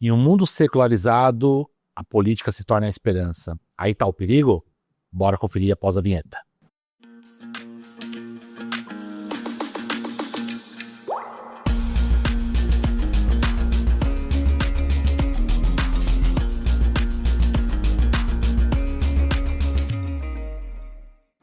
Em um mundo secularizado, a política se torna a esperança. Aí tá o perigo? Bora conferir após a vinheta.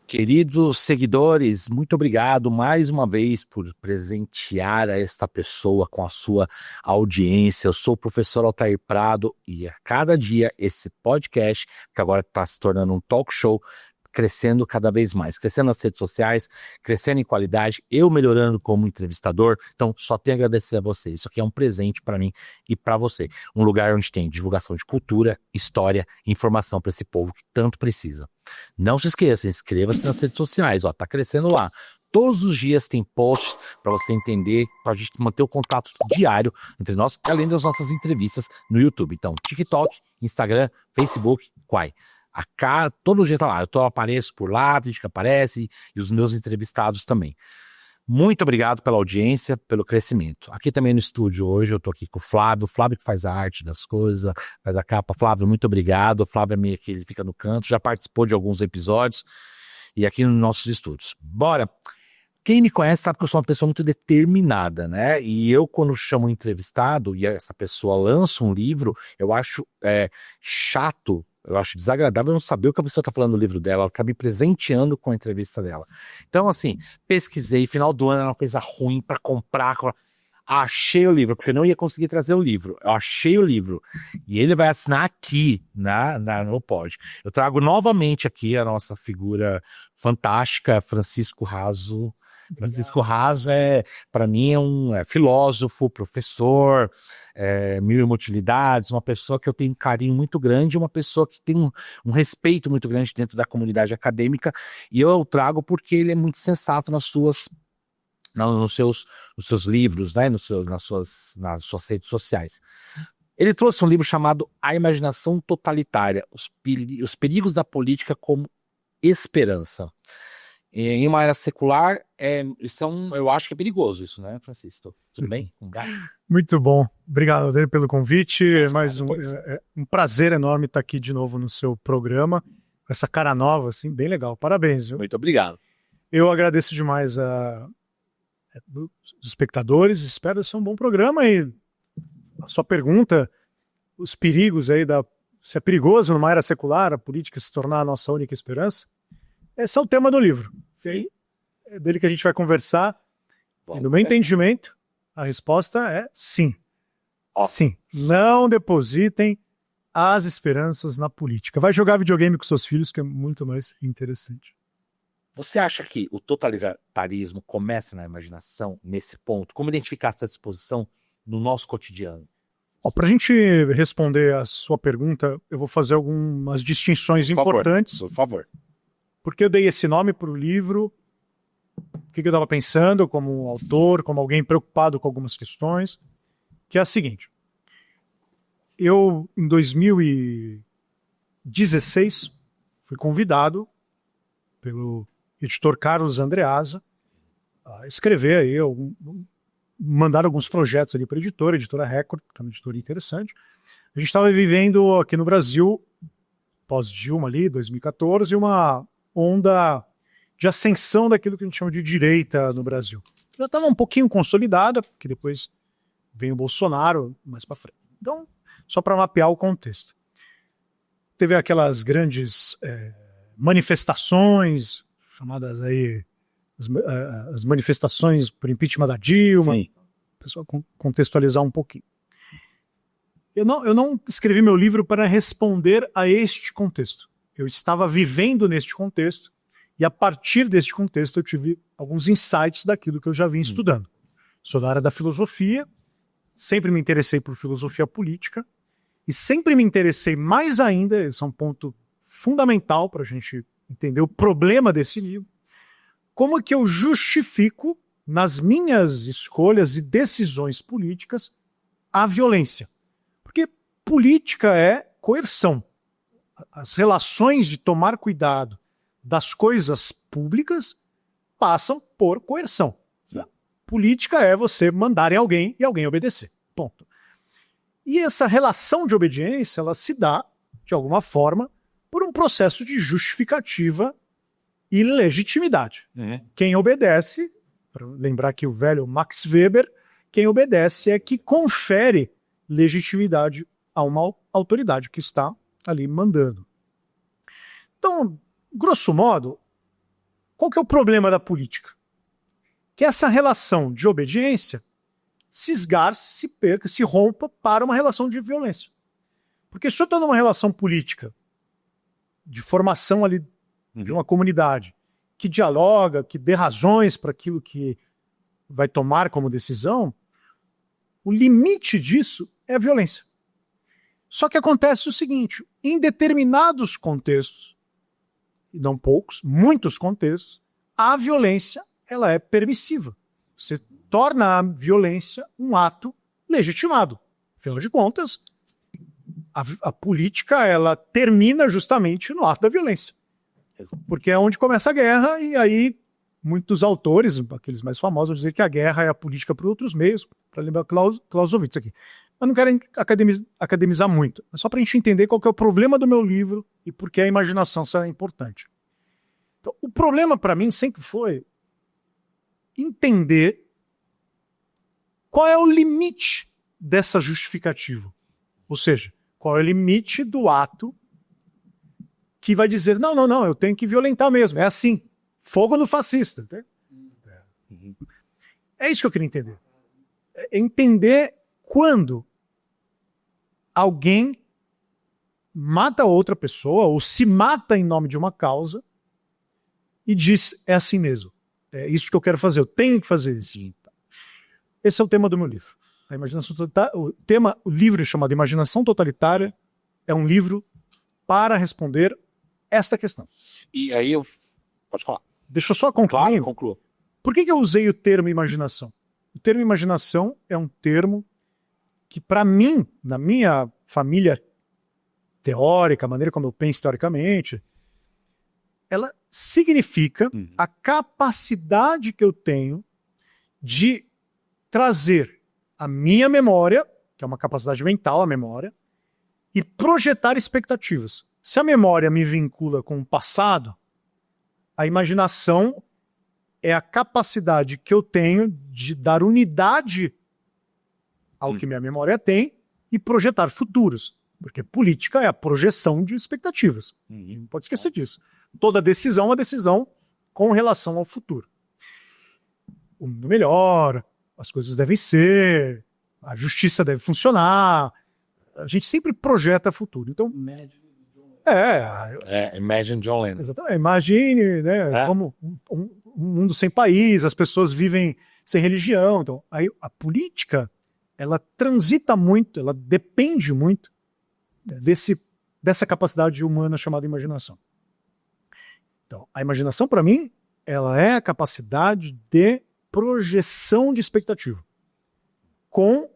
Queridos seguidores, muito obrigado mais uma vez por presentear a esta pessoa com a sua audiência. Eu sou o professor Altair Prado e a cada dia esse podcast, que agora está se tornando um talk show, crescendo cada vez mais, crescendo nas redes sociais, crescendo em qualidade, eu melhorando como entrevistador. Então, só tenho a agradecer a você. Isso aqui é um presente para mim e para você. Um lugar onde tem divulgação de cultura, história e informação para esse povo que tanto precisa. Não se esqueça, inscreva-se nas redes sociais, ó, tá crescendo lá. Todos os dias tem posts para você entender, para a gente manter o contato diário entre nós, além das nossas entrevistas no YouTube. Então, TikTok, Instagram, Facebook, Quai. Todo dia tá lá, eu apareço por lá, a gente que aparece e os meus entrevistados também. Muito obrigado pela audiência, pelo crescimento. Aqui também no estúdio hoje eu tô aqui com o Flávio que faz a arte das coisas, faz a capa. Flávio, muito obrigado. O Flávio é meio que ele fica no canto, já participou de alguns episódios e aqui nos nossos estúdios. Bora! Quem me conhece sabe que eu sou uma pessoa muito determinada, né? E eu, quando chamo um entrevistado e essa pessoa lança um livro, eu acho chato. Eu acho desagradável não saber o que a pessoa está falando no livro dela, ela está me presenteando com a entrevista dela. Então, assim, pesquisei, final do ano era uma coisa ruim para comprar. Achei o livro, porque eu não ia conseguir trazer o livro. Eu achei o livro. E ele vai assinar aqui, no pod. Eu trago novamente aqui a nossa figura fantástica, Francisco Raso. Francisco Raso para mim, é um filósofo, professor, mil utilidades, uma pessoa que eu tenho um carinho muito grande, uma pessoa que tem um respeito muito grande dentro da comunidade acadêmica, e eu trago porque ele é muito sensato nos seus livros, né, nas suas redes sociais. Ele trouxe um livro chamado A Imaginação Totalitária, os perigos da política como esperança. Em uma era secular, eu acho que é perigoso isso, né, Francisco? Tudo bem? Muito bom. Obrigado, Altair, pelo convite. Mais um prazer enorme estar aqui de novo no seu programa, com essa cara nova, assim, bem legal. Parabéns, viu? Muito obrigado. Eu agradeço demais os espectadores, espero ser um bom programa. E a sua pergunta, os perigos aí se é perigoso numa era secular a política se tornar a nossa única esperança, esse é o tema do livro. Sim. É dele que a gente vai conversar. E no meu entendimento, a resposta é sim. Sim. Não depositem as esperanças na política. Vai jogar videogame com seus filhos, que é muito mais interessante. Você acha que o totalitarismo começa na imaginação, nesse ponto? Como identificar essa disposição no nosso cotidiano? Para a gente responder a sua pergunta, eu vou fazer algumas distinções importantes. Por favor. Porque eu dei esse nome para o livro, o que eu estava pensando como autor, como alguém preocupado com algumas questões, que é a seguinte. Eu, em 2016, fui convidado pelo editor Carlos Andreasa a escrever aí, mandar alguns projetos ali para a editora Record, que é uma editora interessante. A gente estava vivendo aqui no Brasil, pós-Dilma ali, 2014, uma onda de ascensão daquilo que a gente chama de direita no Brasil. Já estava um pouquinho consolidada, porque depois vem o Bolsonaro mais para frente. Então, só para mapear o contexto. Teve aquelas grandes manifestações, chamadas aí as manifestações por impeachment da Dilma. Sim. Pessoal, contextualizar um pouquinho. Eu não escrevi meu livro para responder a este contexto. Eu estava vivendo neste contexto e a partir deste contexto eu tive alguns insights daquilo que eu já vinha estudando. Sou da área da filosofia, sempre me interessei por filosofia política e sempre me interessei mais ainda, esse é um ponto fundamental para a gente entender o problema desse livro, como é que eu justifico nas minhas escolhas e decisões políticas a violência. Porque política é coerção. As relações de tomar cuidado das coisas públicas passam por coerção. Política é você mandar em alguém e alguém obedecer. Ponto. E essa relação de obediência, ela se dá, de alguma forma, por um processo de justificativa e legitimidade. Quem obedece, para lembrar aqui o velho Max Weber, quem obedece é que confere legitimidade a uma autoridade que está ali mandando. Então, grosso modo, qual que é o problema da política? Que essa relação de obediência se esgarce, se perca, se rompa para uma relação de violência. Porque se eu estou numa relação política de formação ali de uma comunidade que dialoga, que dê razões para aquilo que vai tomar como decisão, o limite disso é a violência. Só que acontece o seguinte, em determinados contextos, e não poucos, muitos contextos, a violência ela é permissiva. Você torna a violência um ato legitimado. Afinal de contas, a política ela termina justamente no ato da violência. Porque é onde começa a guerra, e aí muitos autores, aqueles mais famosos, vão dizer que a guerra é a política por outros meios, para lembrar Clausewitz aqui. Mas não quero academizar muito, é só para a gente entender qual que é o problema do meu livro e por que a imaginação será importante. Então, o problema para mim sempre foi entender qual é o limite dessa justificativa. Ou seja, qual é o limite do ato que vai dizer, não, eu tenho que violentar mesmo. É assim, fogo no fascista. É isso que eu queria entender. É entender quando alguém mata outra pessoa ou se mata em nome de uma causa e diz, é assim mesmo. É isso que eu quero fazer, eu tenho que fazer isso. Esse é o tema do meu livro. A imaginação o livro chamado Imaginação Totalitária é um livro para responder esta questão. E aí pode falar. Deixa eu só concluir. Claro, conclua. Por que eu usei o termo imaginação? O termo imaginação é um termo que, para mim, na minha família teórica, a maneira como eu penso teoricamente, ela significa a capacidade que eu tenho de trazer a minha memória, que é uma capacidade mental, a memória, e projetar expectativas. Se a memória me vincula com o passado, a imaginação é a capacidade que eu tenho de dar unidade ao que minha memória tem e projetar futuros. Porque política é a projeção de expectativas. Não pode esquecer disso. Toda decisão é uma decisão com relação ao futuro. O mundo melhor, as coisas devem ser, a justiça deve funcionar. A gente sempre projeta futuro. Então, Imagine John Lennon. Exatamente. Imagine, né, como um mundo sem país, as pessoas vivem sem religião. Então, aí a política, ela transita muito, ela depende muito dessa capacidade humana chamada imaginação. Então, a imaginação, para mim, ela é a capacidade de projeção de expectativa com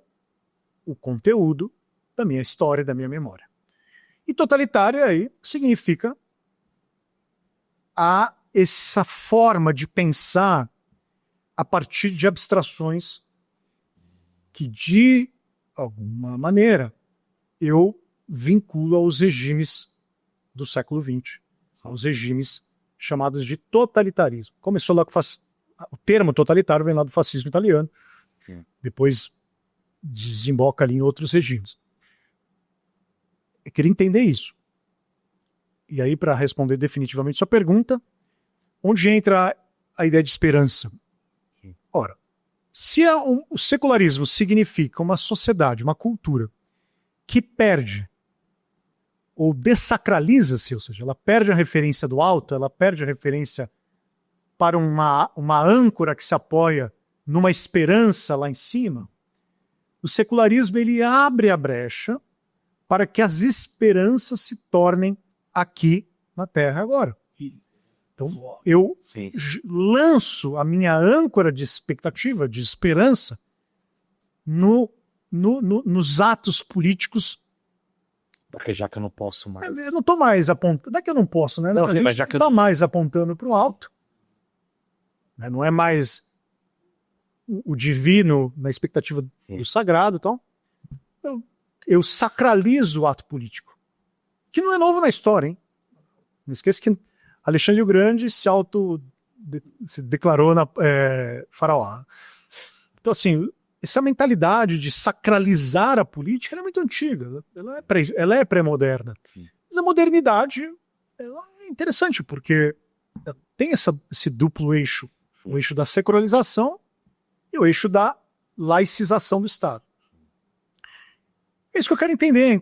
o conteúdo da minha história, da minha memória. E totalitária aí significa essa forma de pensar a partir de abstrações que, de alguma maneira, eu vinculo aos regimes do século XX, aos regimes chamados de totalitarismo. Começou lá com o termo totalitário vem lá do fascismo italiano, depois desemboca ali em outros regimes. Eu queria entender isso. E aí, para responder definitivamente sua pergunta, onde entra a ideia de esperança? Ora, se o secularismo significa uma sociedade, uma cultura que perde ou dessacraliza-se, ou seja, ela perde a referência do alto, ela perde a referência para uma âncora que se apoia numa esperança lá em cima, o secularismo ele abre a brecha para que as esperanças se tornem aqui na Terra agora. Então, eu lanço a minha âncora de expectativa, de esperança, nos atos políticos. Porque já que eu não posso mais. Eu não estou mais apontando. Não é que eu não posso, né? Não, a gente mas já que não está mais apontando para o alto. Né? Não é mais o divino na expectativa do sagrado. Então, eu sacralizo o ato político, que não é novo na história, hein? Não esqueça que Alexandre o Grande se declarou faraó. Então, assim, essa mentalidade de sacralizar a política ela é muito antiga, ela é pré-moderna. Mas a modernidade ela é interessante, porque tem esse duplo eixo, o eixo da secularização e o eixo da laicização do Estado. É isso que eu quero entender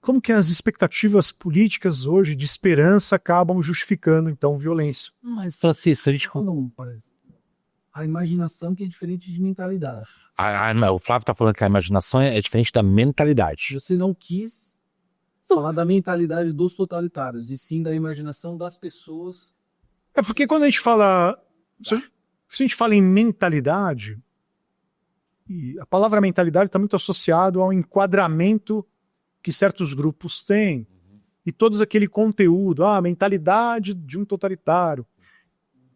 como que as expectativas políticas hoje de esperança acabam justificando, então, violência. Mas, Francisco, a gente... Não, parece. A imaginação que é diferente de mentalidade. O Flávio está falando que a imaginação é diferente da mentalidade. Você não quis falar da mentalidade dos totalitários, e sim da imaginação das pessoas. É porque quando a gente fala... Se a gente fala em mentalidade, e a palavra mentalidade está muito associado ao enquadramento que certos grupos têm, e todo aquele conteúdo, a mentalidade de um totalitário.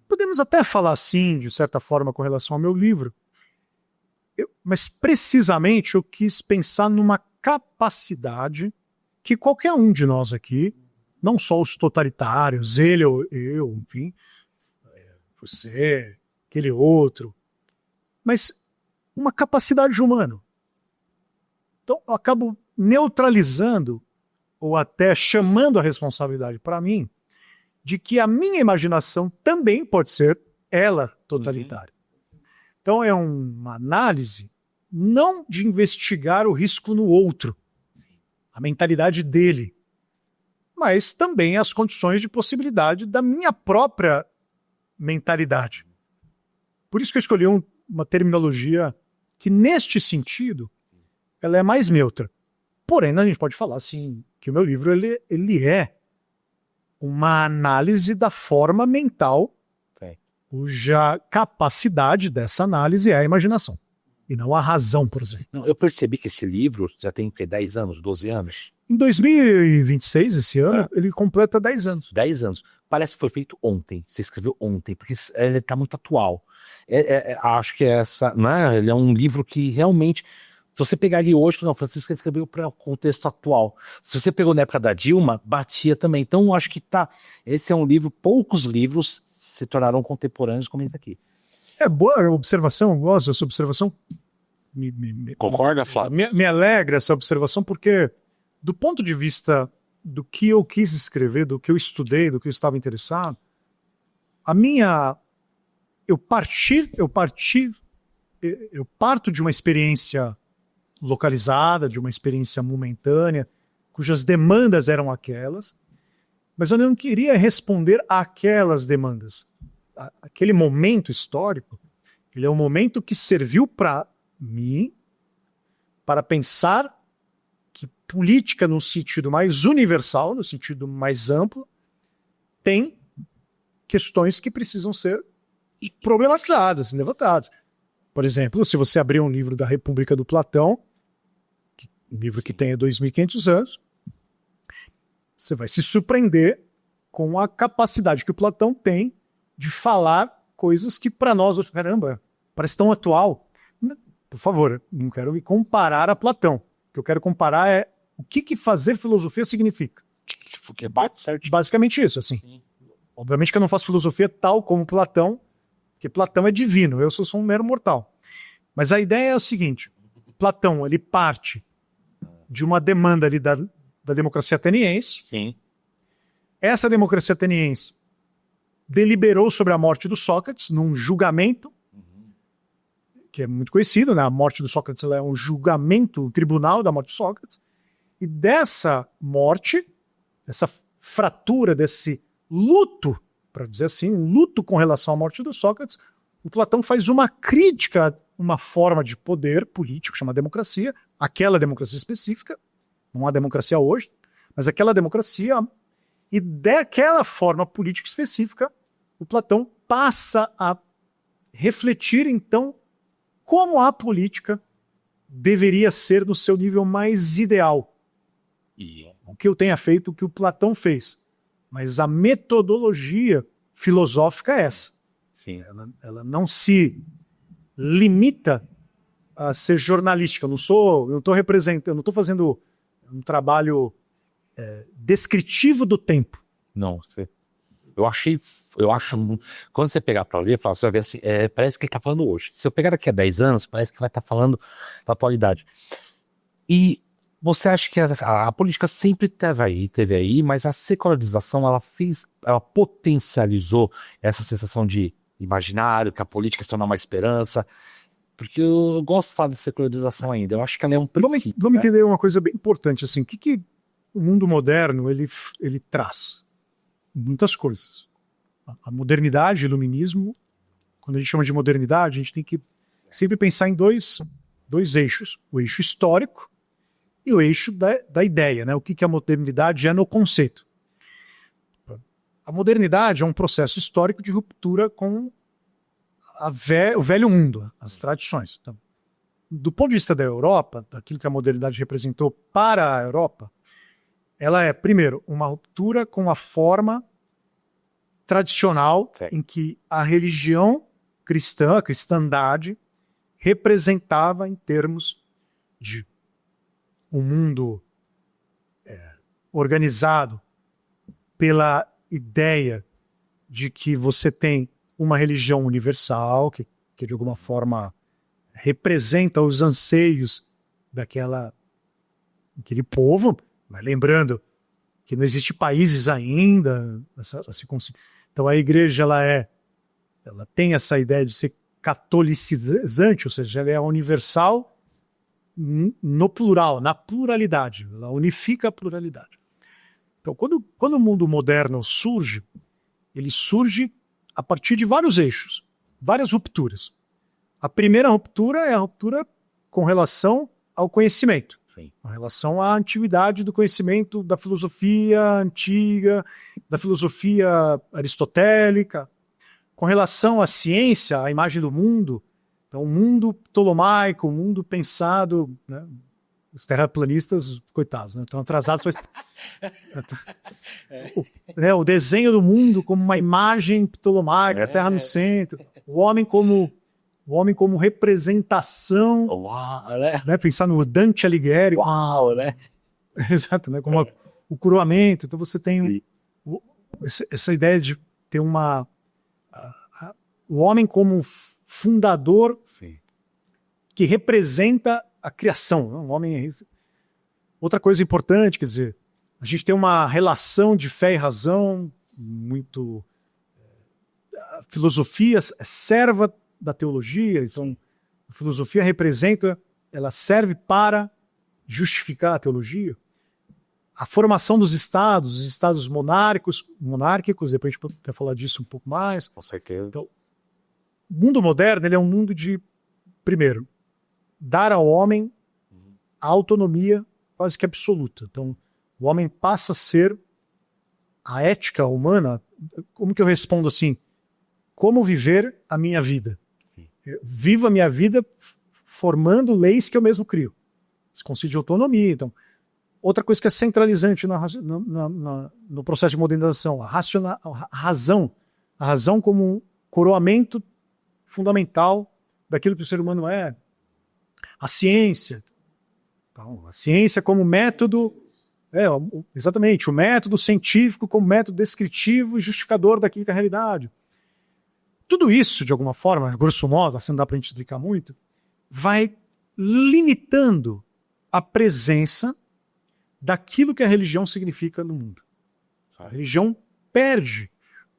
Podemos até falar assim, de certa forma, com relação ao meu livro, mas precisamente eu quis pensar numa capacidade que qualquer um de nós aqui, não só os totalitários, ele ou eu, enfim, você, aquele outro, mas uma capacidade humana. Então eu acabo neutralizando ou até chamando a responsabilidade para mim de que a minha imaginação também pode ser ela totalitária. Então é uma análise não de investigar o risco no outro, a mentalidade dele, mas também as condições de possibilidade da minha própria mentalidade. Por isso que eu escolhi uma terminologia que, neste sentido, ela é mais neutra. Porém, a gente pode falar assim, que o meu livro ele é uma análise da forma mental, cuja capacidade dessa análise é a imaginação, e não a razão, por exemplo. Não, eu percebi que esse livro já tem 10 anos, 12 anos? Em 2026, esse ano, ele completa 10 anos. 10 anos. Parece que foi feito ontem, você escreveu ontem, porque ele está muito atual. Acho que ele é um livro que realmente... Se você pegar ali hoje, não, Francisco escreveu para o contexto atual. Se você pegou na época da Dilma, batia também. Então, eu acho que esse é um livro, poucos livros se tornaram contemporâneos como esse aqui. É boa observação, eu gosto dessa observação. Concorda, Flávio? Me alegra essa observação, porque do ponto de vista do que eu quis escrever, do que eu estudei, do que eu estava interessado, eu parto de uma experiência localizada, de uma experiência momentânea, cujas demandas eram aquelas, mas eu não queria responder àquelas demandas. Aquele momento histórico, ele é um momento que serviu para mim para pensar que política no sentido mais universal, no sentido mais amplo, tem questões que precisam ser problematizadas, levantadas. Por exemplo, se você abrir um livro da República do Platão, um livro que tem 2.500 anos, você vai se surpreender com a capacidade que o Platão tem de falar coisas que para nós, caramba, parece tão atual. Por favor, não quero me comparar a Platão. O que eu quero comparar é o que fazer filosofia significa. Basicamente isso, assim. Sim. Obviamente que eu não faço filosofia tal como Platão, porque Platão é divino, eu sou um mero mortal. Mas a ideia é o seguinte, Platão, ele parte de uma demanda ali da democracia ateniense. Sim. Essa democracia ateniense deliberou sobre a morte do Sócrates num julgamento, que é muito conhecido, né? A morte do Sócrates é um julgamento, um tribunal da morte do Sócrates. E dessa morte, dessa fratura, desse luto, para dizer assim, um luto com relação à morte do Sócrates, o Platão faz uma crítica a uma forma de poder político chamada democracia, aquela democracia específica, não há democracia hoje, mas aquela democracia, e daquela forma política específica, o Platão passa a refletir, então, como a política deveria ser no seu nível mais ideal. O que eu tenha feito, o que o Platão fez. Mas a metodologia filosófica é essa. Sim. Ela não se limita a ser jornalística. Eu não estou representando, eu não estou fazendo um trabalho descritivo do tempo. Não, eu acho, quando você pegar para ler, você vai ver assim, parece que ele está falando hoje. Se eu pegar daqui a 10 anos, parece que vai estar falando da atualidade. E você acha que a política sempre teve aí, mas a secularização, ela potencializou essa sensação de imaginário, que a política se torna uma esperança? Porque eu gosto de falar de secularização ainda, eu acho que ela é um princípio. Vamos entender uma coisa bem importante, assim, o que o mundo moderno ele traz? Muitas coisas. A modernidade, o iluminismo, quando a gente chama de modernidade, a gente tem que sempre pensar em dois eixos. O eixo histórico e o eixo da ideia, né? O que a modernidade é no conceito. A modernidade é um processo histórico de ruptura com o velho mundo, as tradições. Então, do ponto de vista da Europa, daquilo que a modernidade representou para a Europa, ela é, primeiro, uma ruptura com a forma tradicional em que a religião cristã, a cristandade, representava em termos de um mundo organizado pela ideia de que você tem uma religião universal, que de alguma forma representa os anseios daquele povo, mas lembrando que não existe países ainda. Então a igreja ela tem essa ideia de ser catolicizante, ou seja, ela é universal no plural, na pluralidade, ela unifica a pluralidade. Então quando o mundo moderno surge, ele surge a partir de vários eixos, várias rupturas. A primeira ruptura é a ruptura com relação ao conhecimento. Sim. Com relação à antiguidade do conhecimento da filosofia antiga, da filosofia aristotélica, com relação à ciência, à imagem do mundo. Então, o mundo ptolomaico, o mundo pensado, né? Os terraplanistas, coitados, né? Estão atrasados. O desenho do mundo como uma imagem ptolomaica, a Terra no centro, o homem como representação, né? Pensar no Dante Alighieri. Uau, né? Exato, né? Como o coroamento. Então você tem essa ideia de ter o homem como fundador. Sim. Que representa a criação. Um homem. Outra coisa importante, quer dizer, a gente tem uma relação de fé e razão muito. A filosofia é serva da teologia, então a filosofia ela serve para justificar a teologia. A formação dos estados, os estados monárquicos, depois a gente vai falar disso um pouco mais. Com certeza. Então, o mundo moderno ele é um mundo de, primeiro, dar ao homem a autonomia quase que absoluta. Então, o homem passa a ser a ética humana. Como que eu respondo assim? Como viver a minha vida? Eu vivo a minha vida formando leis que eu mesmo crio. Esse conceito de autonomia. Então, outra coisa que é centralizante no processo de modernização, a razão. A razão como um coroamento fundamental daquilo que o ser humano é. A ciência. Então, a ciência como método, exatamente, o método científico como método descritivo e justificador daquilo que é a realidade. Tudo isso, de alguma forma, grosso modo, assim não dá para a gente explicar muito, vai limitando a presença daquilo que a religião significa no mundo. A religião perde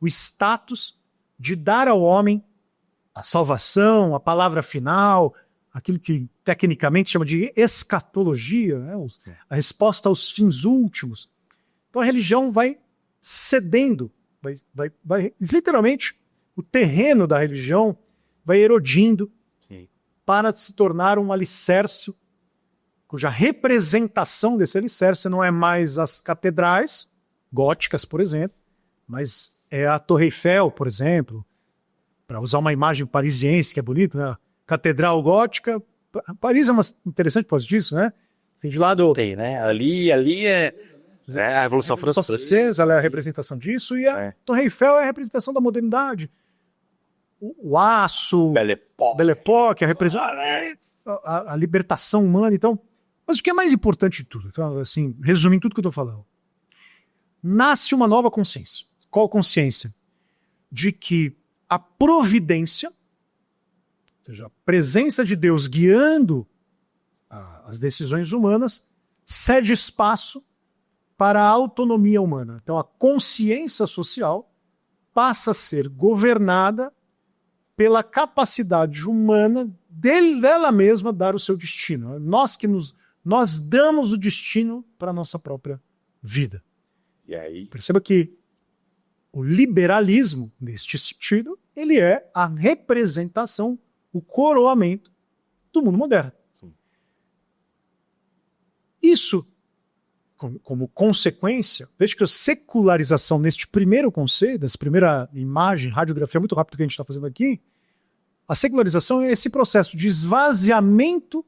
o status de dar ao homem a salvação, a palavra final, aquilo que tecnicamente chama de escatologia, né? A resposta aos fins últimos. Então a religião vai cedendo, vai literalmente, o terreno da religião vai erodindo para se tornar um alicerce, cuja representação desse alicerce não é mais as catedrais góticas, por exemplo, mas é a Torre Eiffel, por exemplo, para usar uma imagem parisiense que é bonita, né? Catedral gótica. Paris é interessante por causa disso, né? Tem de lado. Tem, né? Ali é a Revolução Francesa, ela é a representação disso, e a Torre Eiffel é a representação da modernidade. O aço, Belle Époque, a representação. a libertação humana. Então, mas o que é mais importante de tudo? Então, assim, resumindo tudo que eu estou falando. Nasce uma nova consciência. Qual consciência? De que a providência, ou seja, a presença de Deus guiando as decisões humanas, cede espaço para a autonomia humana. Então a consciência social passa a ser governada pela capacidade humana dela mesma dar o seu destino. Nós damos o destino para a nossa própria vida. E aí? Perceba que o liberalismo, neste sentido, ele é a representação, o coroamento do mundo moderno. Sim. Isso, como consequência, veja que a secularização neste primeiro conceito, nessa primeira imagem, radiografia muito rápida que a gente está fazendo aqui, a secularização é esse processo de esvaziamento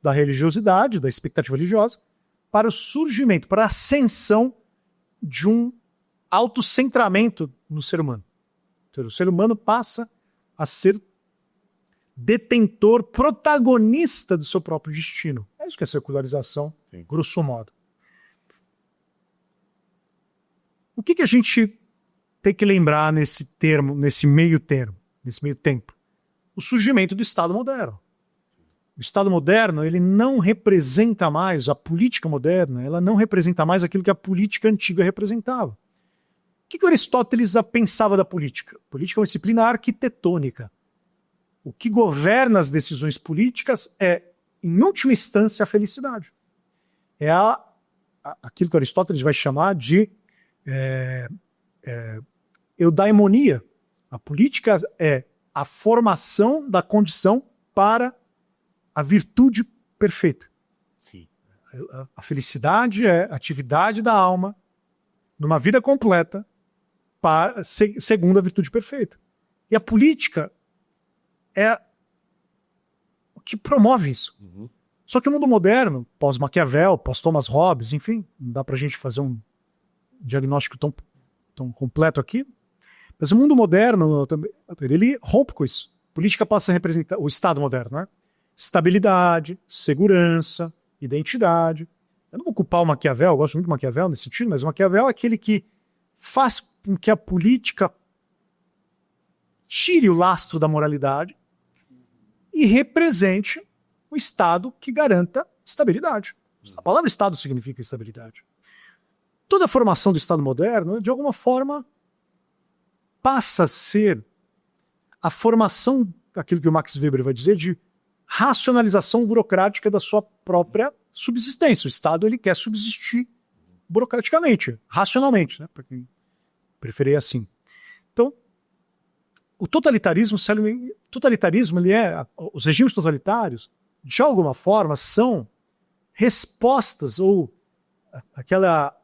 da religiosidade, da expectativa religiosa, para o surgimento, para a ascensão de um autocentramento no ser humano. Então, o ser humano passa a ser detentor, protagonista do seu próprio destino. É isso que é secularização, sim, grosso modo. O que a gente tem que lembrar nesse meio tempo? O surgimento do Estado moderno. O Estado moderno, ele não representa mais, a política moderna, ela não representa mais aquilo que a política antiga representava. O que Aristóteles pensava da política? A política é uma disciplina arquitetônica. O que governa as decisões políticas é, em última instância, a felicidade. É aquilo que Aristóteles vai chamar de eudaimonia. A política é a formação da condição para a virtude perfeita. Sim. A felicidade é a atividade da alma numa vida completa segundo a virtude perfeita. E a política é o que promove isso. Uhum. Só que o mundo moderno, pós-Maquiavel, pós-Thomas Hobbes, enfim, não dá pra gente fazer um diagnóstico tão completo aqui, mas o mundo moderno, ele rompe com isso. A política passa a representar o Estado moderno, né? Estabilidade, segurança, identidade. Eu não vou culpar o Maquiavel, eu gosto muito do Maquiavel nesse sentido, mas o Maquiavel é aquele que faz com que a política tire o lastro da moralidade e represente o Estado que garanta estabilidade. A palavra Estado significa estabilidade. Toda a formação do Estado moderno, de alguma forma, passa a ser a formação, aquilo que o Max Weber vai dizer, de racionalização burocrática da sua própria subsistência. O Estado ele quer subsistir burocraticamente, racionalmente, né? Para quem preferir assim. Então, o totalitarismo ele os regimes totalitários, de alguma forma, são respostas ou aquela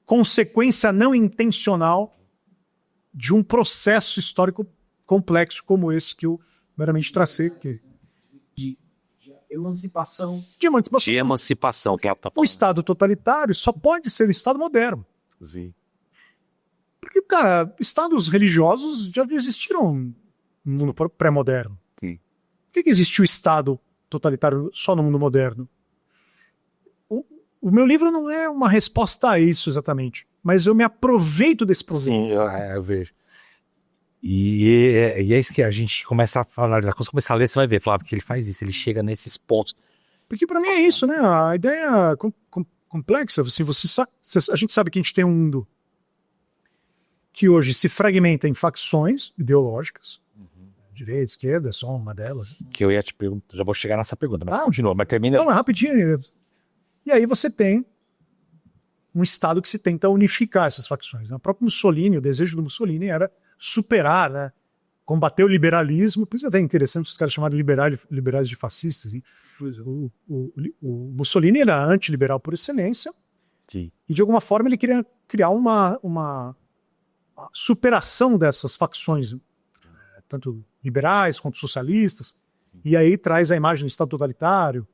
consequência não intencional de um processo histórico complexo como esse que eu meramente tracei, de emancipação. De emancipação, que ela tá falando. O Estado totalitário só pode ser o Estado moderno. Sim. Porque, cara, estados religiosos já existiram no mundo pré-moderno. Sim. Por que existiu o Estado totalitário só no mundo moderno? O meu livro não é uma resposta a isso exatamente, mas eu me aproveito desse problema. Sim, eu vejo. E é isso que a gente começa a analisar. Quando você começar a ler, você vai ver, Flávio, que ele faz isso, ele chega nesses pontos. Porque para mim é isso, né? A ideia complexa, assim, a gente sabe que a gente tem um mundo que hoje se fragmenta em facções ideológicas, direita, esquerda, só uma delas. Que eu ia te perguntar, já vou chegar nessa pergunta, mas continua, mas termina. Não, é rapidinho. E aí você tem um Estado que se tenta unificar essas facções. Né? O próprio Mussolini, o desejo do Mussolini era superar, né? Combater o liberalismo, por isso é até interessante os caras chamaram liberais de fascistas. Hein? O Mussolini era antiliberal por excelência. Sim. E de alguma forma ele queria criar uma superação dessas facções, tanto liberais quanto socialistas, e aí traz a imagem do Estado totalitário,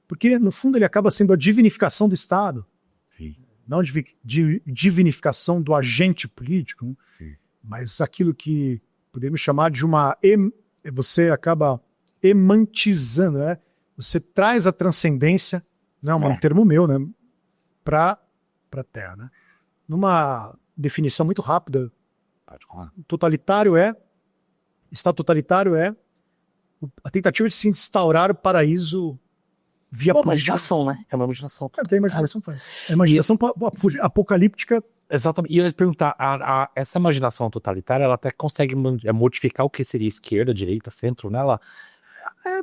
porque no fundo ele acaba sendo a divinificação do Estado. Sim. Não divinificação do agente político, mas aquilo que podemos chamar de você acaba emantizando, né? Você traz a transcendência, não é um termo meu, né? Para a Terra, né? Numa definição muito rápida, Estado totalitário é a tentativa de se instaurar o paraíso via uma imaginação, né? É uma imaginação. É o que a imaginação faz. A imaginação apocalíptica. Exatamente. E eu ia te perguntar, essa imaginação totalitária, ela até consegue modificar o que seria esquerda, direita, centro nela?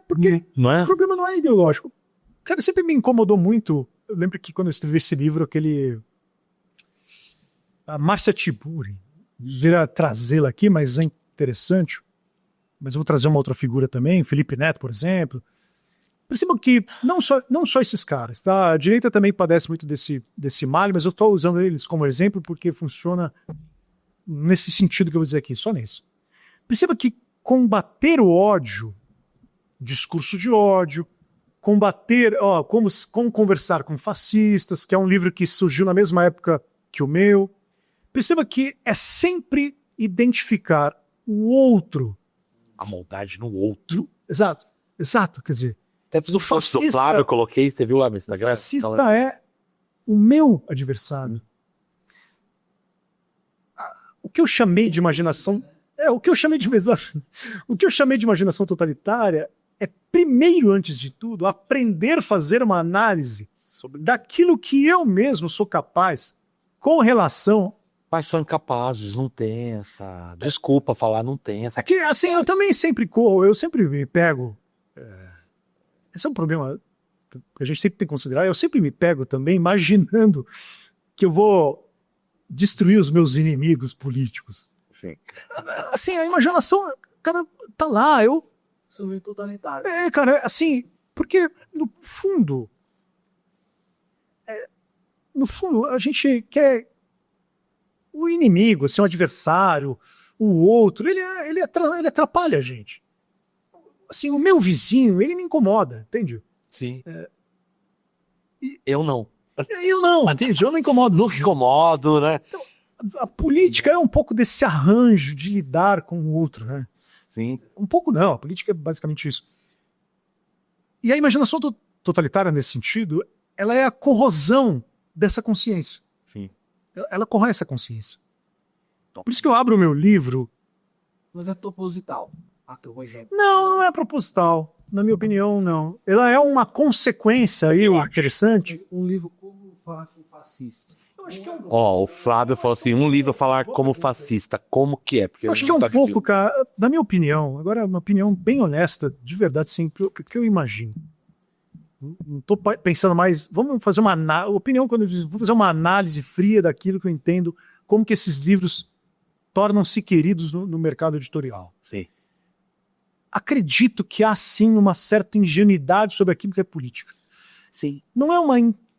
Porque não é? O problema não é ideológico. Cara, sempre me incomodou muito. Eu lembro que quando eu escrevi esse livro, a Márcia Tiburi, virá trazê-la aqui, mas é interessante. Mas eu vou trazer uma outra figura também, Felipe Neto, por exemplo. Percebam que não só esses caras, tá? A direita também padece muito desse mal, mas eu estou usando eles como exemplo porque funciona nesse sentido que eu vou dizer aqui, só nisso. Perceba que combater o ódio, discurso de ódio, como conversar com fascistas, que é um livro que surgiu na mesma época que o meu. Perceba que é sempre identificar o outro. A maldade no outro. Exato, quer dizer. Até fiz o fascista, claro, eu coloquei, você viu lá no Instagram? O fascista é o meu adversário. O que eu chamei de imaginação. O que eu chamei de imaginação totalitária é, primeiro, antes de tudo, aprender a fazer uma análise daquilo que eu mesmo sou capaz com relação. Mas são incapazes, não tem essa. Desculpa falar, não tem essa. Que, assim, eu também sempre corro, eu sempre me pego. Esse é um problema que a gente sempre tem que considerar. Eu sempre me pego também imaginando que eu vou destruir os meus inimigos políticos. Sim. Assim, a imaginação, cara, tá lá. Sou meio totalitário. Cara, assim, porque no fundo, a gente quer o inimigo, assim, o adversário, o outro, ele atrapalha a gente. Assim, o meu vizinho, ele me incomoda, entende? Sim. Eu não. Entende? Eu não incomodo. Não incomodo, né? Então, a política é um pouco desse arranjo de lidar com o outro, né? Sim. Um pouco não, a política é basicamente isso. E a imaginação totalitária, nesse sentido, ela é a corrosão dessa consciência. Sim. Ela corrói essa consciência. Por isso que eu abro o meu livro. Mas é proposital. Não é proposital. Na minha opinião, não. Ela é uma consequência aí, interessante. Um livro como falar com fascista. Eu acho que o Flávio falou assim, um livro falar como fascista, como que é? Porque eu acho que é um pouco, cara, na minha opinião, agora é uma opinião bem honesta, de verdade, sim, porque eu imagino. Não estou pensando mais, vamos fazer uma opinião, quando eu digo, vou fazer uma análise fria daquilo que eu entendo, como que esses livros tornam-se queridos no mercado editorial. Sim. Acredito que há sim uma certa ingenuidade sobre aquilo que é política. Sim. Não é uma...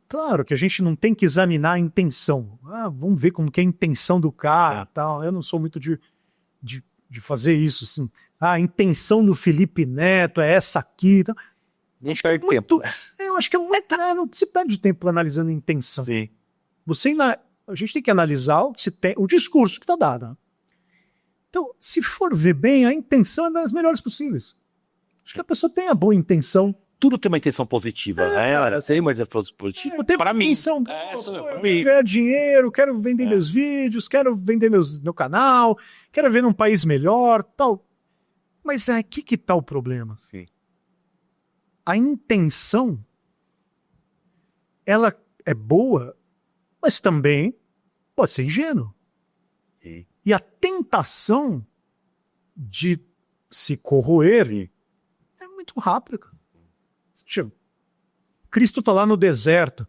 Claro que a gente não tem que examinar a intenção. Vamos ver como que é a intenção do cara, tal. Eu não sou muito de fazer isso, assim. A intenção do Felipe Neto é essa aqui, tal. Nem perde tempo. Eu acho que não se perde tempo analisando a intenção. Sim. A gente tem que analisar o discurso que está dado. Então, se for ver bem, a intenção é das melhores possíveis. Acho que a pessoa tem a boa intenção. Tudo tem uma intenção positiva, né? Sem uma intenção positiva. Para mim. Eu quero ganhar dinheiro, quero vender meus vídeos, quero vender meu canal, quero ver num país melhor, tal. Mas aqui que está o problema. Sim. A intenção, ela é boa, mas também pode ser ingênua. Sim. E a tentação de se corroer é muito rápida. Cristo está lá no deserto,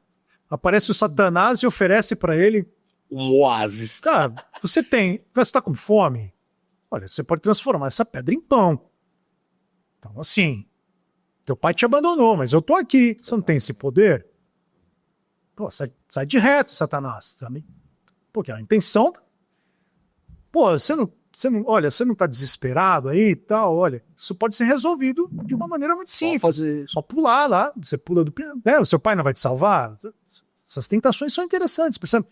aparece o Satanás e oferece para ele um oásis. Cara, você está com fome? Olha, você pode transformar essa pedra em pão. Então, assim, teu pai te abandonou, mas eu tô aqui. Você não tem esse poder? Pô, sai de reto, Satanás. Sabe? Porque a intenção... Pô, você não tá desesperado aí e tal, olha, isso pode ser resolvido de uma maneira muito simples. Só pular lá, você pula do... o seu pai não vai te salvar? Essas tentações são interessantes, percebe?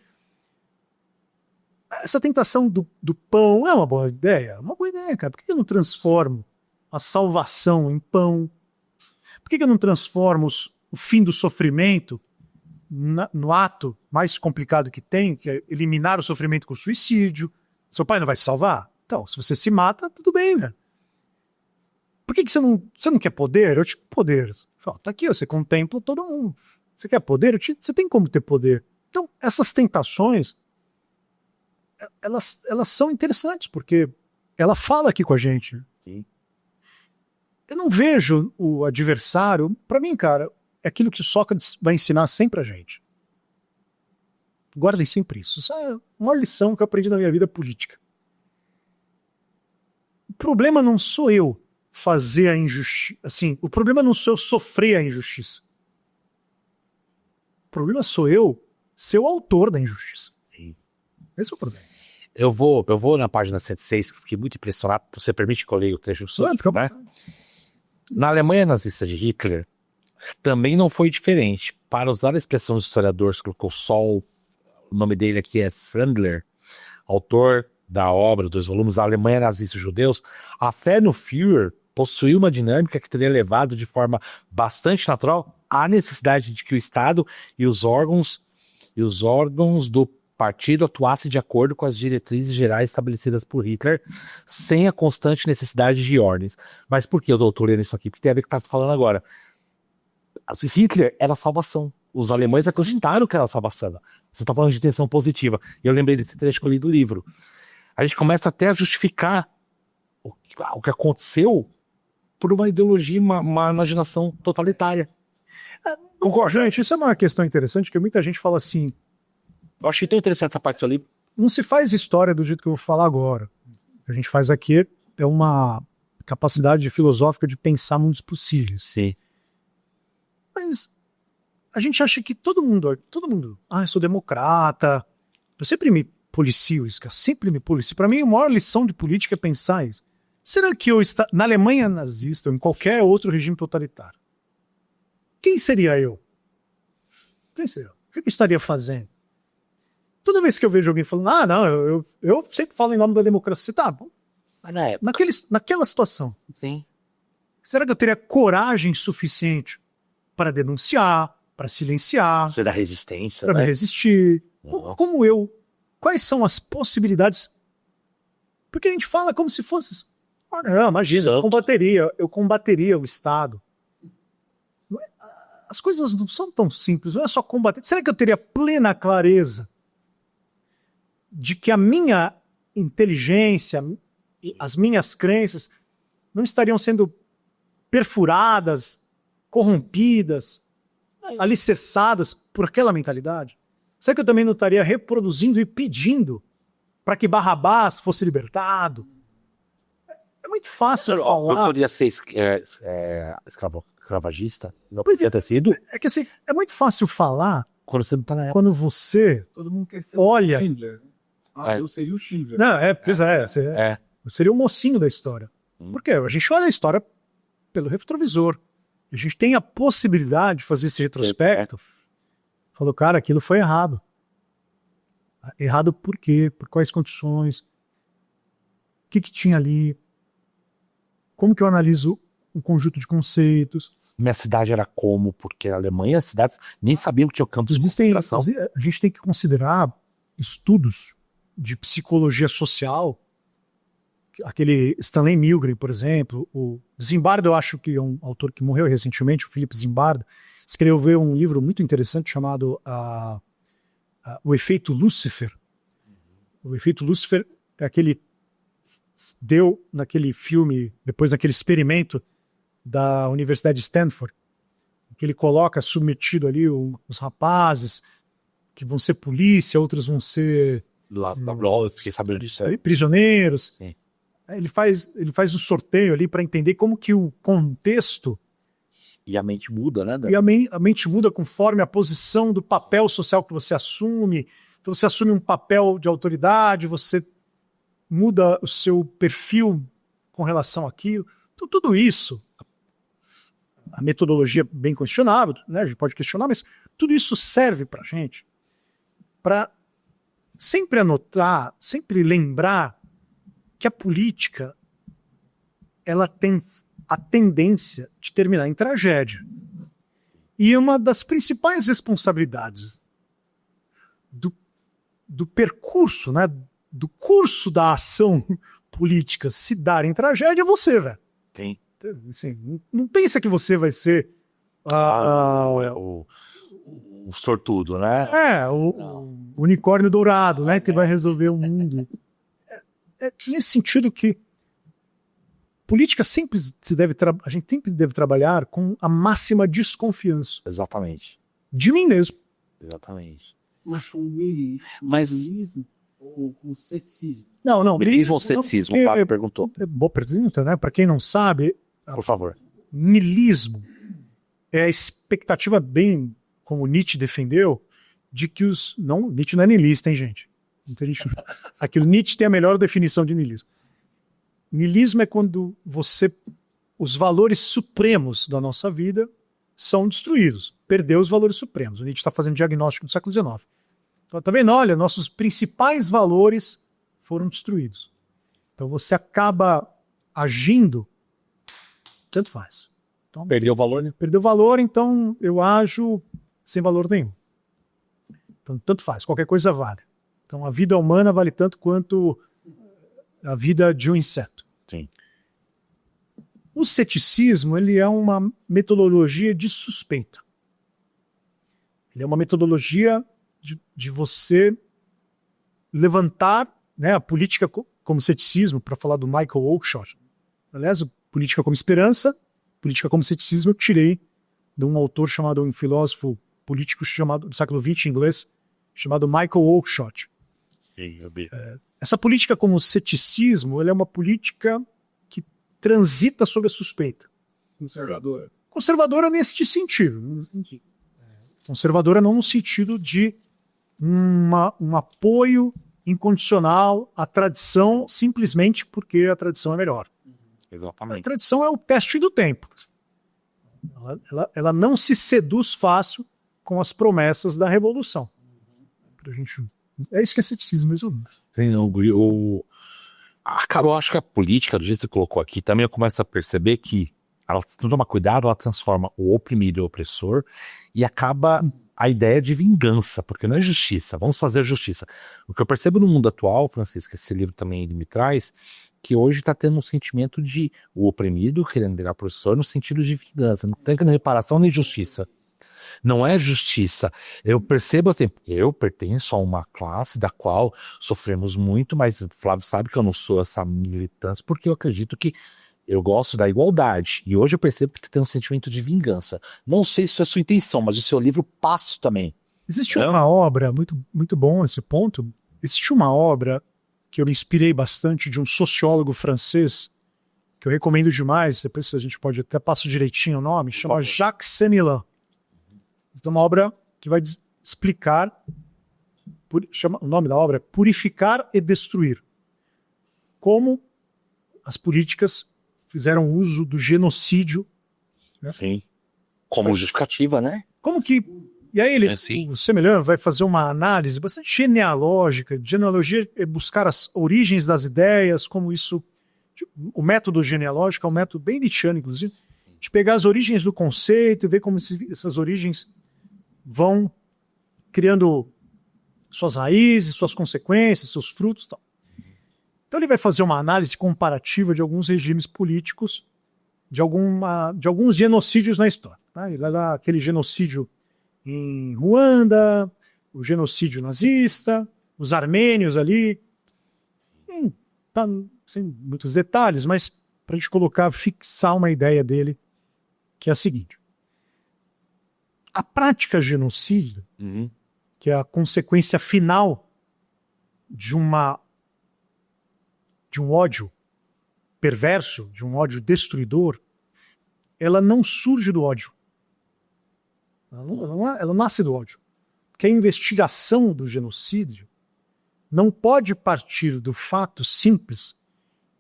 Essa tentação do pão é uma boa ideia? Uma boa ideia, cara. Por que eu não transformo a salvação em pão? Por que eu não transformo o fim do sofrimento no ato mais complicado que tem, que é eliminar o sofrimento com o suicídio? Seu pai não vai se salvar? Então, se você se mata, tudo bem, velho. Por que você não quer poder? Eu te dou poder. Fala, tá aqui, você contempla todo mundo. Você quer poder? Você tem como ter poder. Então, essas tentações, elas são interessantes, porque ela fala aqui com a gente. Sim. Eu não vejo o adversário, pra mim, cara, é aquilo que Sócrates vai ensinar sempre a gente. Guardem sempre isso. Isso é uma lição que eu aprendi na minha vida política. O problema não sou eu fazer a injustiça. Assim, o problema não sou eu sofrer a injustiça. O problema sou eu ser o autor da injustiça. Sim. Esse é o problema. Eu vou na página 106, que eu fiquei muito impressionado. Você permite que eu leia o trecho sobre, né? Na Alemanha nazista de Hitler, também não foi diferente. Para usar a expressão dos historiadores, colocou Sol, o nome dele aqui é Frandler, autor da obra, 2 volumes, A Alemanha Nazista e Judeus, a fé no Führer possuía uma dinâmica que teria levado de forma bastante natural à necessidade de que o Estado e os órgãos do partido atuassem de acordo com as diretrizes gerais estabelecidas por Hitler, sem a constante necessidade de ordens. Mas por que eu estou lendo isso aqui? Porque tem a ver com o que está falando agora. Hitler era a salvação. Os alemães acreditaram que era a salvação. Você está falando de intenção positiva. E eu lembrei desse trecho que eu li do livro. A gente começa até a justificar o que aconteceu por uma ideologia, uma imaginação totalitária. Concordo, gente, isso é uma questão interessante, que muita gente fala assim, eu achei tão interessante essa parte ali. não se faz história do jeito que eu vou falar agora. O que a gente faz aqui é uma capacidade filosófica de pensar mundos possíveis. Sim. Mas a gente acha que todo mundo, eu sou democrata, eu sempre me policio isso, cara, sempre me policio. Para mim, a maior lição de política é pensar isso. Será que na Alemanha nazista ou em qualquer outro regime totalitário, quem seria eu? Quem seria eu? O que eu estaria fazendo? Toda vez que eu vejo alguém falando, não, eu sempre falo em nome da democracia, tá bom. Mas na época. Naquela situação, Sim. será que eu teria coragem suficiente para denunciar, para silenciar, Você dá resistência, para me né? resistir? Não. Como eu? Quais são as possibilidades? Porque a gente fala como se fosse... não, imagina, eu combateria o Estado. As coisas não são tão simples, não é só combater. Será que eu teria plena clareza de que a minha inteligência, as minhas crenças não estariam sendo perfuradas, corrompidas, alicerçadas por aquela mentalidade? Será que eu também não estaria reproduzindo e pedindo para que Barrabás fosse libertado? É muito fácil falar. Eu poderia ser escravagista? Não podia ter sido? É que assim, é muito fácil falar Quando você não tá na época. quando você Todo mundo quer ser olha... o Schindler. Eu seria o Schindler. Não, eu seria o mocinho da história. Por quê? A gente olha a história pelo retrovisor. A gente tem a possibilidade de fazer esse retrospecto. Falou, cara, aquilo foi errado. Errado por quê? Por quais condições? O que tinha ali? Como que eu analiso um conjunto de conceitos? Minha cidade era como? Porque na Alemanha as cidades nem sabiam que tinha campos de concentração. A gente tem que considerar estudos de psicologia social. Aquele Stanley Milgram, por exemplo, o Zimbardo, eu acho que é um autor que morreu recentemente, o Philip Zimbardo, escreveu um livro muito interessante chamado O Efeito Lúcifer. O Efeito Lúcifer é aquele deu naquele filme, depois naquele experimento da Universidade de Stanford, que ele coloca submetido ali os rapazes que vão ser polícia, outros vão ser eu fiquei sabendo disso. prisioneiros. Sim. Ele faz um sorteio ali para entender como que o contexto E a mente muda, né? e a mente muda conforme a posição do papel social que você assume. Então você assume um papel de autoridade, você muda o seu perfil com relação àquilo. Então tudo isso, a metodologia bem questionável, né? A gente pode questionar, mas tudo isso serve para a gente para sempre anotar, sempre lembrar que a política ela tem a tendência de terminar em tragédia. E uma das principais responsabilidades do percurso, né, do curso da ação política se dar em tragédia é você, velho. Tem. Assim, não pensa que você vai ser o sortudo, né? o unicórnio dourado, né, que vai resolver o mundo. É nesse sentido que política sempre a gente sempre deve trabalhar com a máxima desconfiança. Exatamente. De mim mesmo. Exatamente. Mas o milismo ou o ceticismo? Não. Milismo ou ceticismo, o Fábio perguntou. É boa pergunta, né? Para quem não sabe, Por favor. milismo é a expectativa, bem como Nietzsche defendeu, de que Nietzsche não é niilista, hein, gente? Muita gente... Aqui o Nietzsche tem a melhor definição de niilismo. Niilismo é quando os valores supremos da nossa vida são destruídos. Perdeu os valores supremos. O Nietzsche está fazendo diagnóstico do século XIX. Então, tá vendo? Olha, nossos principais valores foram destruídos. Então você acaba agindo, tanto faz. Então, Perdeu o valor, né? perdeu valor, então eu ajo sem valor nenhum. Então, tanto faz, qualquer coisa vale. Então a vida humana vale tanto quanto a vida de um inseto. Sim. O ceticismo, ele é uma metodologia de suspeita. Ele é uma metodologia de você levantar, né, a política como ceticismo, para falar do Michael Oakeshott. Aliás, política como esperança, política como ceticismo eu tirei de um autor chamado, um filósofo político chamado do século XX em inglês, chamado Michael Oakeshott. Essa política como ceticismo, ela é uma política que transita sobre a suspeita. Conservadora. Conservadora nesse sentido. Conservadora não no sentido de um apoio incondicional à tradição simplesmente porque a tradição é melhor. A Exatamente. tradição é o teste do tempo. Ela não se seduz fácil com as promessas da revolução. É isso que é ceticismo mesmo. Eu acho que a política, do jeito que você colocou aqui, também eu começo a perceber que ela não toma cuidado, ela transforma o oprimido e o opressor e acaba a ideia de vingança, porque não é justiça, vamos fazer justiça. O que eu percebo no mundo atual, Francisco, esse livro também ele me traz, que hoje está tendo um sentimento de o oprimido querendo virar opressor no sentido de vingança, não tem reparação nem justiça. Não é justiça. Eu percebo assim, eu pertenço a uma classe da qual sofremos muito, mas o Flávio sabe que eu não sou essa militância, porque eu acredito que eu gosto da igualdade. E hoje eu percebo que tem um sentimento de vingança. Não sei se é a sua intenção, mas o seu livro passa também. Existe uma obra, muito, muito bom esse ponto, existe uma obra que eu me inspirei bastante de um sociólogo francês, que eu recomendo demais, depois a gente pode até passar direitinho o nome, chama Jacques Sénilin. É uma obra que vai explicar, o nome da obra é Purificar e Destruir. Como as políticas fizeram uso do genocídio. Né? Sim. Como justificativa, né? Como que... E aí o Sénilin vai fazer uma análise bastante genealógica. Genealogia é buscar as origens das ideias, como isso... O método genealógico é um método bem nietzscheano, inclusive, de pegar as origens do conceito e ver como essas origens vão criando suas raízes, suas consequências, seus frutos e tal. Então ele vai fazer uma análise comparativa de alguns regimes políticos, de alguns genocídios na história. Tá? Ele vai dar aquele genocídio em Ruanda, o genocídio nazista, os armênios ali. Tá sem muitos detalhes, mas para a gente fixar uma ideia dele, que é a seguinte. A prática genocida, que é a consequência final de um ódio perverso, de um ódio destruidor, ela não surge do ódio. Ela nasce do ódio. Porque a investigação do genocídio não pode partir do fato simples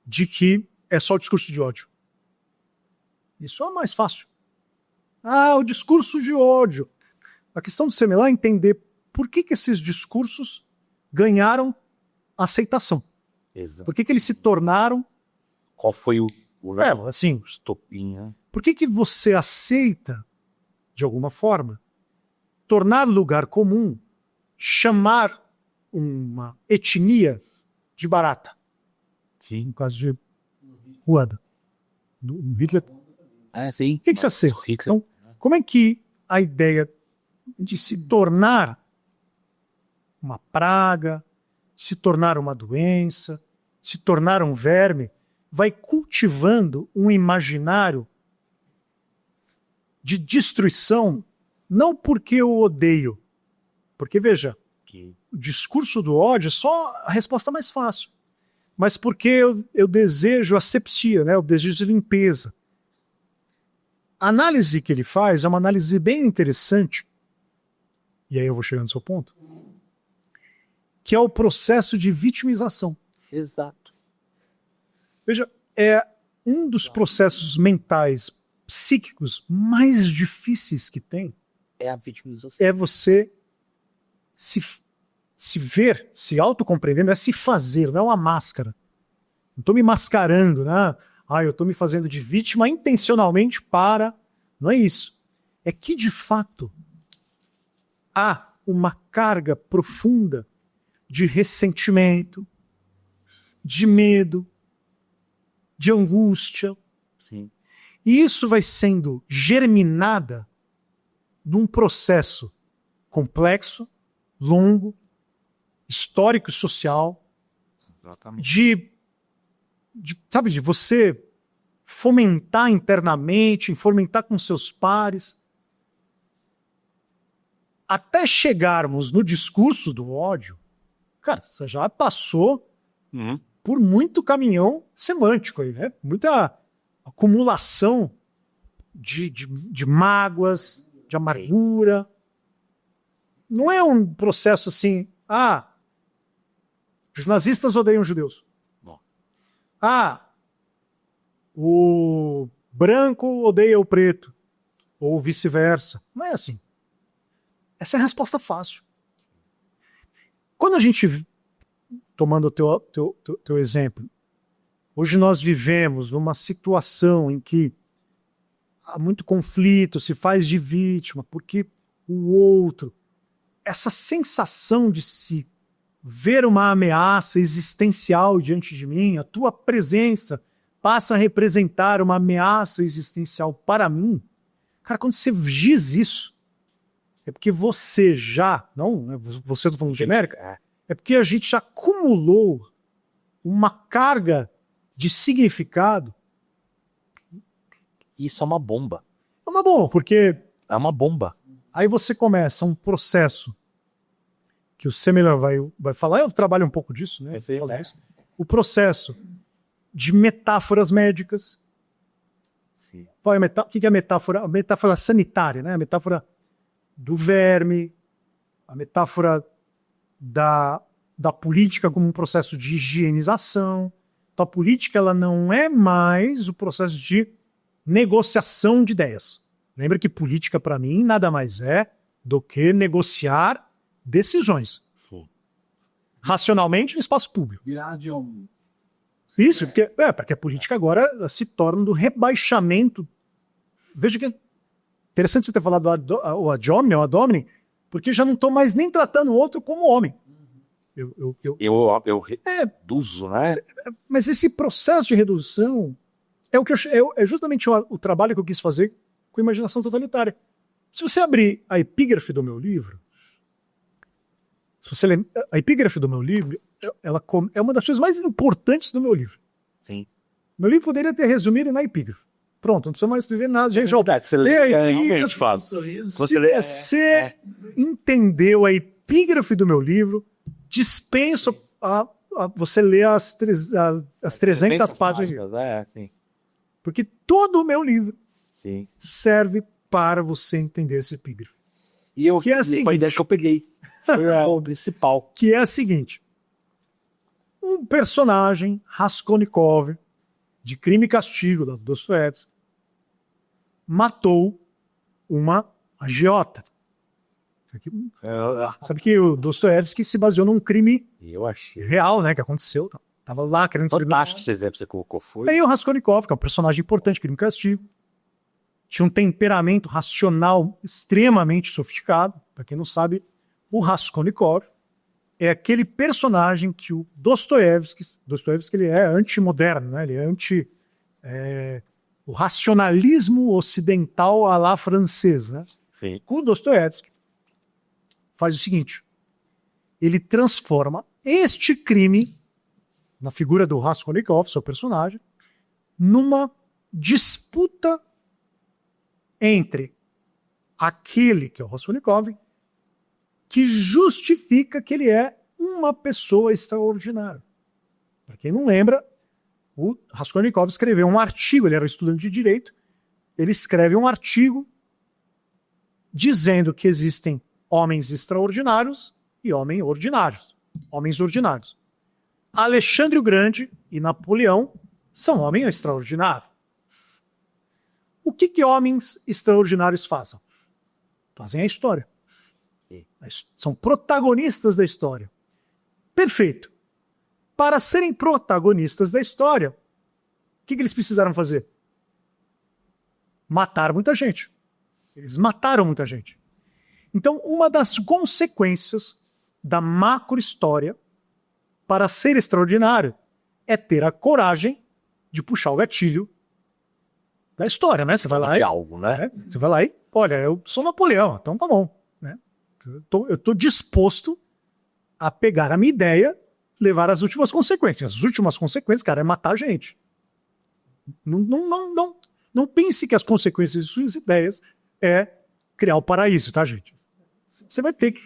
de que é só o discurso de ódio. Isso é mais fácil. O discurso de ódio. A questão do Sénilin é entender por que esses discursos ganharam aceitação. Exato. Por que eles se tornaram... Qual foi Assim, Estopinha. por que você aceita, de alguma forma, tornar lugar comum, chamar uma etnia de barata? Sim. No caso de Ruanda. Do Hitler. Sim. O que você aceita? Então, como é que a ideia de se tornar uma praga, se tornar uma doença, se tornar um verme, vai cultivando um imaginário de destruição, não porque eu odeio, porque, veja, o discurso do ódio é só a resposta mais fácil, mas porque eu desejo asepsia, né? Eu desejo limpeza. A análise que ele faz é uma análise bem interessante, e aí eu vou chegar no seu ponto, que é o processo de vitimização. Exato. Veja, é um dos processos mentais, psíquicos mais difíceis que tem. É a vitimização. É você se ver, se autocompreendendo, é se fazer, não é uma máscara. Não estou me mascarando, né? Eu estou me fazendo de vítima intencionalmente para... Não é isso. É que, de fato, há uma carga profunda de ressentimento, de medo, de angústia. Sim. E isso vai sendo germinada num processo complexo, longo, histórico e social, exatamente, de você fomentar internamente, fomentar com seus pares, até chegarmos no discurso do ódio. Cara, você já passou por muito caminhão semântico aí, né? Muita acumulação de mágoas, de amargura. Não é um processo assim, os nazistas odeiam os judeus. Bom. O branco odeia o preto. Ou vice-versa. Não é assim. Essa é a resposta fácil. Quando a gente, tomando o teu exemplo, hoje nós vivemos numa situação em que há muito conflito, se faz de vítima, porque o outro, essa sensação de se ver uma ameaça existencial diante de mim, a tua presença passa a representar uma ameaça existencial para mim. Cara, quando você diz isso, é porque você já, não, você está falando genérica, é porque a gente já acumulou uma carga de significado. Isso é uma bomba. É uma bomba, porque... É uma bomba. Aí você começa um processo que o Semler vai falar, eu trabalho um pouco disso, né? O processo de metáforas médicas. Sim. O que é metáfora? A metáfora sanitária, né? A metáfora do verme, a metáfora da política como um processo de higienização. Então, a política ela não é mais o processo de negociação de ideias. Lembra que política, para mim, nada mais é do que negociar decisões. Sim. Racionalmente no espaço público. Virar de homem. Isso, porque a política agora se torna do rebaixamento. Veja que é interessante você ter falado o ad hominem, o ad hominem, porque já não estou mais nem tratando o outro como homem. Eu reduzo, né? Mas esse processo de redução é justamente o trabalho que eu quis fazer com imaginação totalitária. Se você abrir a epígrafe do meu livro, a epígrafe do meu livro, ela é uma das coisas mais importantes do meu livro. Sim. Meu livro poderia ter resumido na epígrafe. Pronto, não precisa mais escrever nada. Gente, você lê a epígrafe. Você entendeu a epígrafe do meu livro, dispenso você ler as 300 páginas. Sim. Porque todo o meu livro Sim. serve para você entender esse epígrafe. E foi a ideia que eu peguei. Foi o principal. Que é a seguinte. Um personagem, Raskolnikov, de Crime e Castigo, da Dostoiévski, matou uma agiota. Sabe que o Dostoiévski se baseou num crime real, né, que aconteceu. Tava lá querendo escrever. Fantástico esse exemplo que você colocou. Foi. Aí o Raskolnikov, que é um personagem importante, Crime e Castigo, tinha um temperamento racional extremamente sofisticado. Para quem não sabe, o Raskolnikov é aquele personagem que o Dostoiévski ele é antimoderno, né? Ele é o racionalismo ocidental à la francês, né? Sim. O Dostoiévski faz o seguinte, ele transforma este crime, na figura do Raskolnikov, seu personagem, numa disputa entre aquele que é o Raskolnikov, que justifica que ele é uma pessoa extraordinária. Para quem não lembra, o Raskolnikov escreveu um artigo, ele era estudante de direito, ele escreve um artigo dizendo que existem homens extraordinários e homens ordinários. Alexandre o Grande e Napoleão são homens extraordinários. O que homens extraordinários fazem? Fazem a história. São protagonistas da história. Perfeito. Para serem protagonistas da história, o que eles precisaram fazer? Matar muita gente. Eles mataram muita gente. Então, uma das consequências da macro-história para ser extraordinário é ter a coragem de puxar o gatilho da história, né? Você vai lá de algo, né? Você vai lá e, olha, eu sou Napoleão, então tá bom, né? Eu tô disposto a pegar a minha ideia, levar as últimas consequências. As últimas consequências, cara, é matar a gente. Não pense que as consequências de suas ideias é criar o paraíso, tá, gente? Você vai ter que...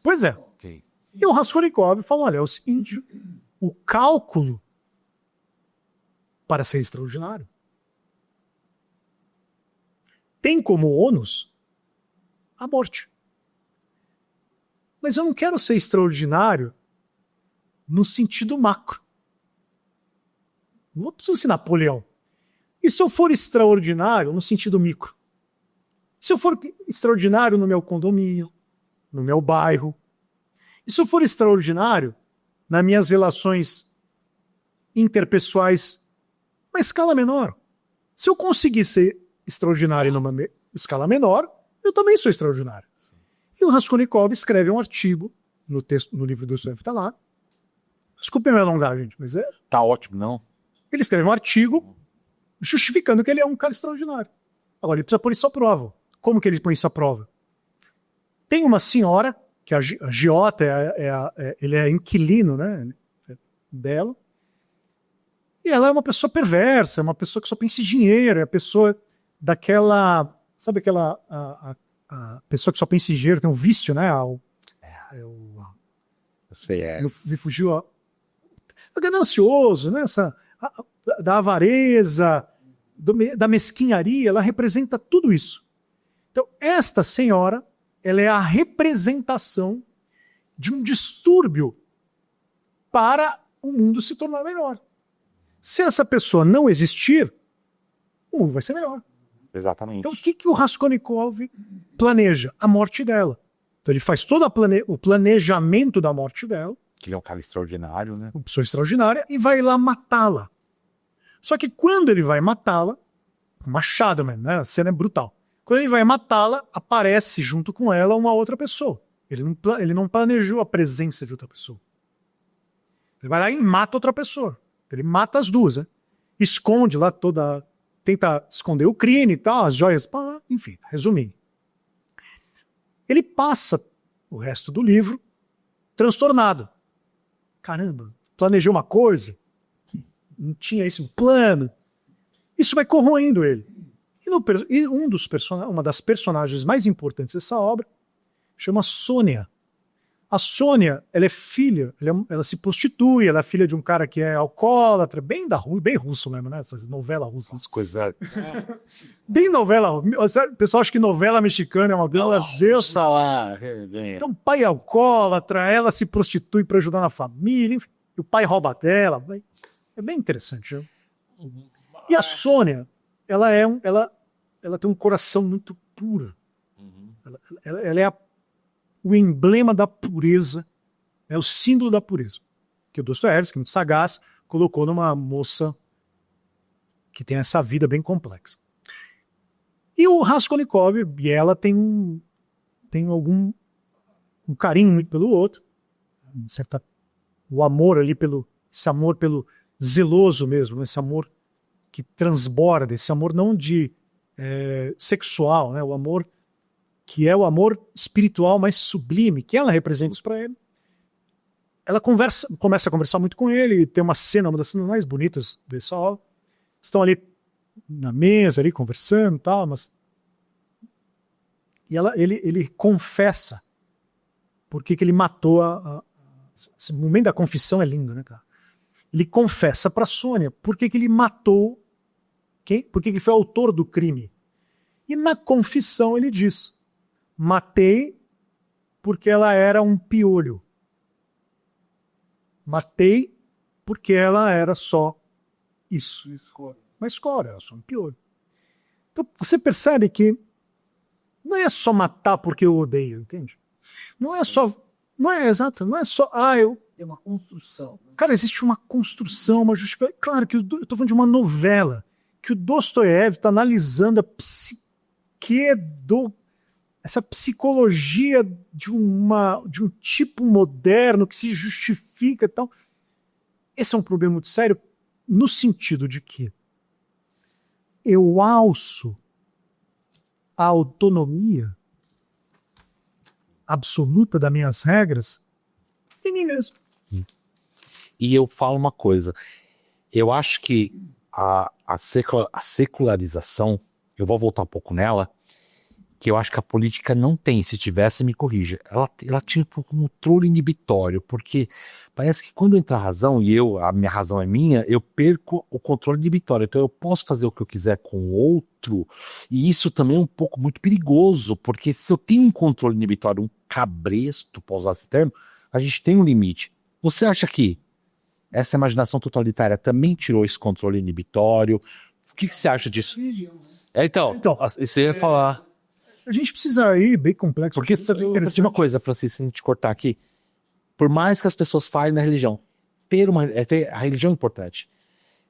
Pois é. Okay. E o Raskolnikov falou, olha, é o seguinte, o cálculo para ser extraordinário tem como ônus a morte. Mas eu não quero ser extraordinário no sentido macro. Não preciso ser Napoleão. E se eu for extraordinário no sentido micro? Se eu for extraordinário no meu condomínio, no meu bairro? E se eu for extraordinário nas minhas relações interpessoais, uma escala menor? Se eu conseguir ser extraordinário numa escala menor, eu também sou extraordinário. E o Raskolnikov escreve um artigo no livro do Dostoiévski, tá lá. Desculpe me alongar, gente, mas é... Tá ótimo, não? Ele escreve um artigo justificando que ele é um cara extraordinário. Agora, ele precisa pôr isso à prova. Como que ele põe isso à prova? Tem uma senhora, que a agiota, ele é inquilino, né, dela, e ela é uma pessoa perversa, é uma pessoa que só pensa em dinheiro, é a pessoa daquela... Sabe aquela... A pessoa que só pensa em dinheiro, tem um vício, né? Eu sei, Me fugiu, ó. Ganancioso, né? Da avareza, da mesquinharia, ela representa tudo isso. Então, esta senhora, ela é a representação de um distúrbio para o mundo se tornar melhor. Se essa pessoa não existir, o mundo vai ser melhor. Exatamente. Então, o que o Raskolnikov planeja? A morte dela. Então, ele faz todo o planejamento da morte dela. Que ele é um cara extraordinário, né? Uma pessoa extraordinária, e vai lá matá-la. Só que quando ele vai matá-la, machado mesmo, né? A cena é brutal. Quando ele vai matá-la, aparece junto com ela uma outra pessoa. Ele não planejou a presença de outra pessoa. Ele vai lá e mata outra pessoa. Ele mata as duas, né? Esconde lá toda... Tenta esconder o crime e tal, as joias... Enfim, resumindo. Ele passa o resto do livro transtornado. Caramba, planejei uma coisa, não tinha isso, um plano. Isso vai corroendo ele. E uma das personagens mais importantes dessa obra chama Sônia. A Sônia, ela é filha, ela se prostitui, ela é filha de um cara que é alcoólatra, bem russo mesmo, né? Essas novelas russas. As coisas... Bem novela. O pessoal acha que novela mexicana é uma grana. Deus. Então, o pai é alcoólatra, ela se prostitui para ajudar na família, enfim, e o pai rouba dela. É bem interessante. Né? E a Sônia, ela tem um coração muito puro. Ela é o emblema da pureza, é o símbolo da pureza. que o Dostoiévski, muito sagaz, colocou numa moça que tem essa vida bem complexa. E o Raskolnikov e ela tem um carinho muito pelo outro, o amor ali esse amor pelo zeloso mesmo, esse amor que transborda, esse amor não de sexual, né? O amor que é o amor espiritual mais sublime, que ela representa isso para ele. Ela começa a conversar muito com ele, tem uma das cenas mais bonitas dessa aula. Estão ali na mesa, ali conversando e tal, e ele confessa por que ele matou esse momento da confissão é lindo, né, cara? Ele confessa para Sônia por que ele matou por que ele foi autor do crime. E na confissão ele diz: matei porque ela era um piolho. Matei porque ela era só isso. Uma escória, ela só um piolho. Então você percebe que não é só matar porque eu odeio, entende? Não é só Tem uma construção. Cara, existe uma construção, uma justificação. Claro que eu estou falando de uma novela, que o Dostoiévski está analisando a psique essa psicologia de um tipo moderno que se justifica e tal. Esse é um problema muito sério no sentido de que eu alço a autonomia absoluta das minhas regras em mim mesmo. E eu falo uma coisa, eu acho que a secularização, eu vou voltar um pouco nela, que eu acho que a política não tem, se tivesse, me corrija, ela tinha um controle inibitório, porque parece que quando entra a razão, e a minha razão é minha, eu perco o controle inibitório, então eu posso fazer o que eu quiser com o outro, e isso também é um pouco muito perigoso, porque se eu tenho um controle inibitório, um cabresto, para usar esse termo, a gente tem um limite. Você acha que essa imaginação totalitária também tirou esse controle inibitório? O que você acha disso? Então, você ia falar... A gente precisa ir bem complexo. Porque tem uma coisa, Francisco, se a gente cortar aqui, por mais que as pessoas falem na religião, a religião é importante.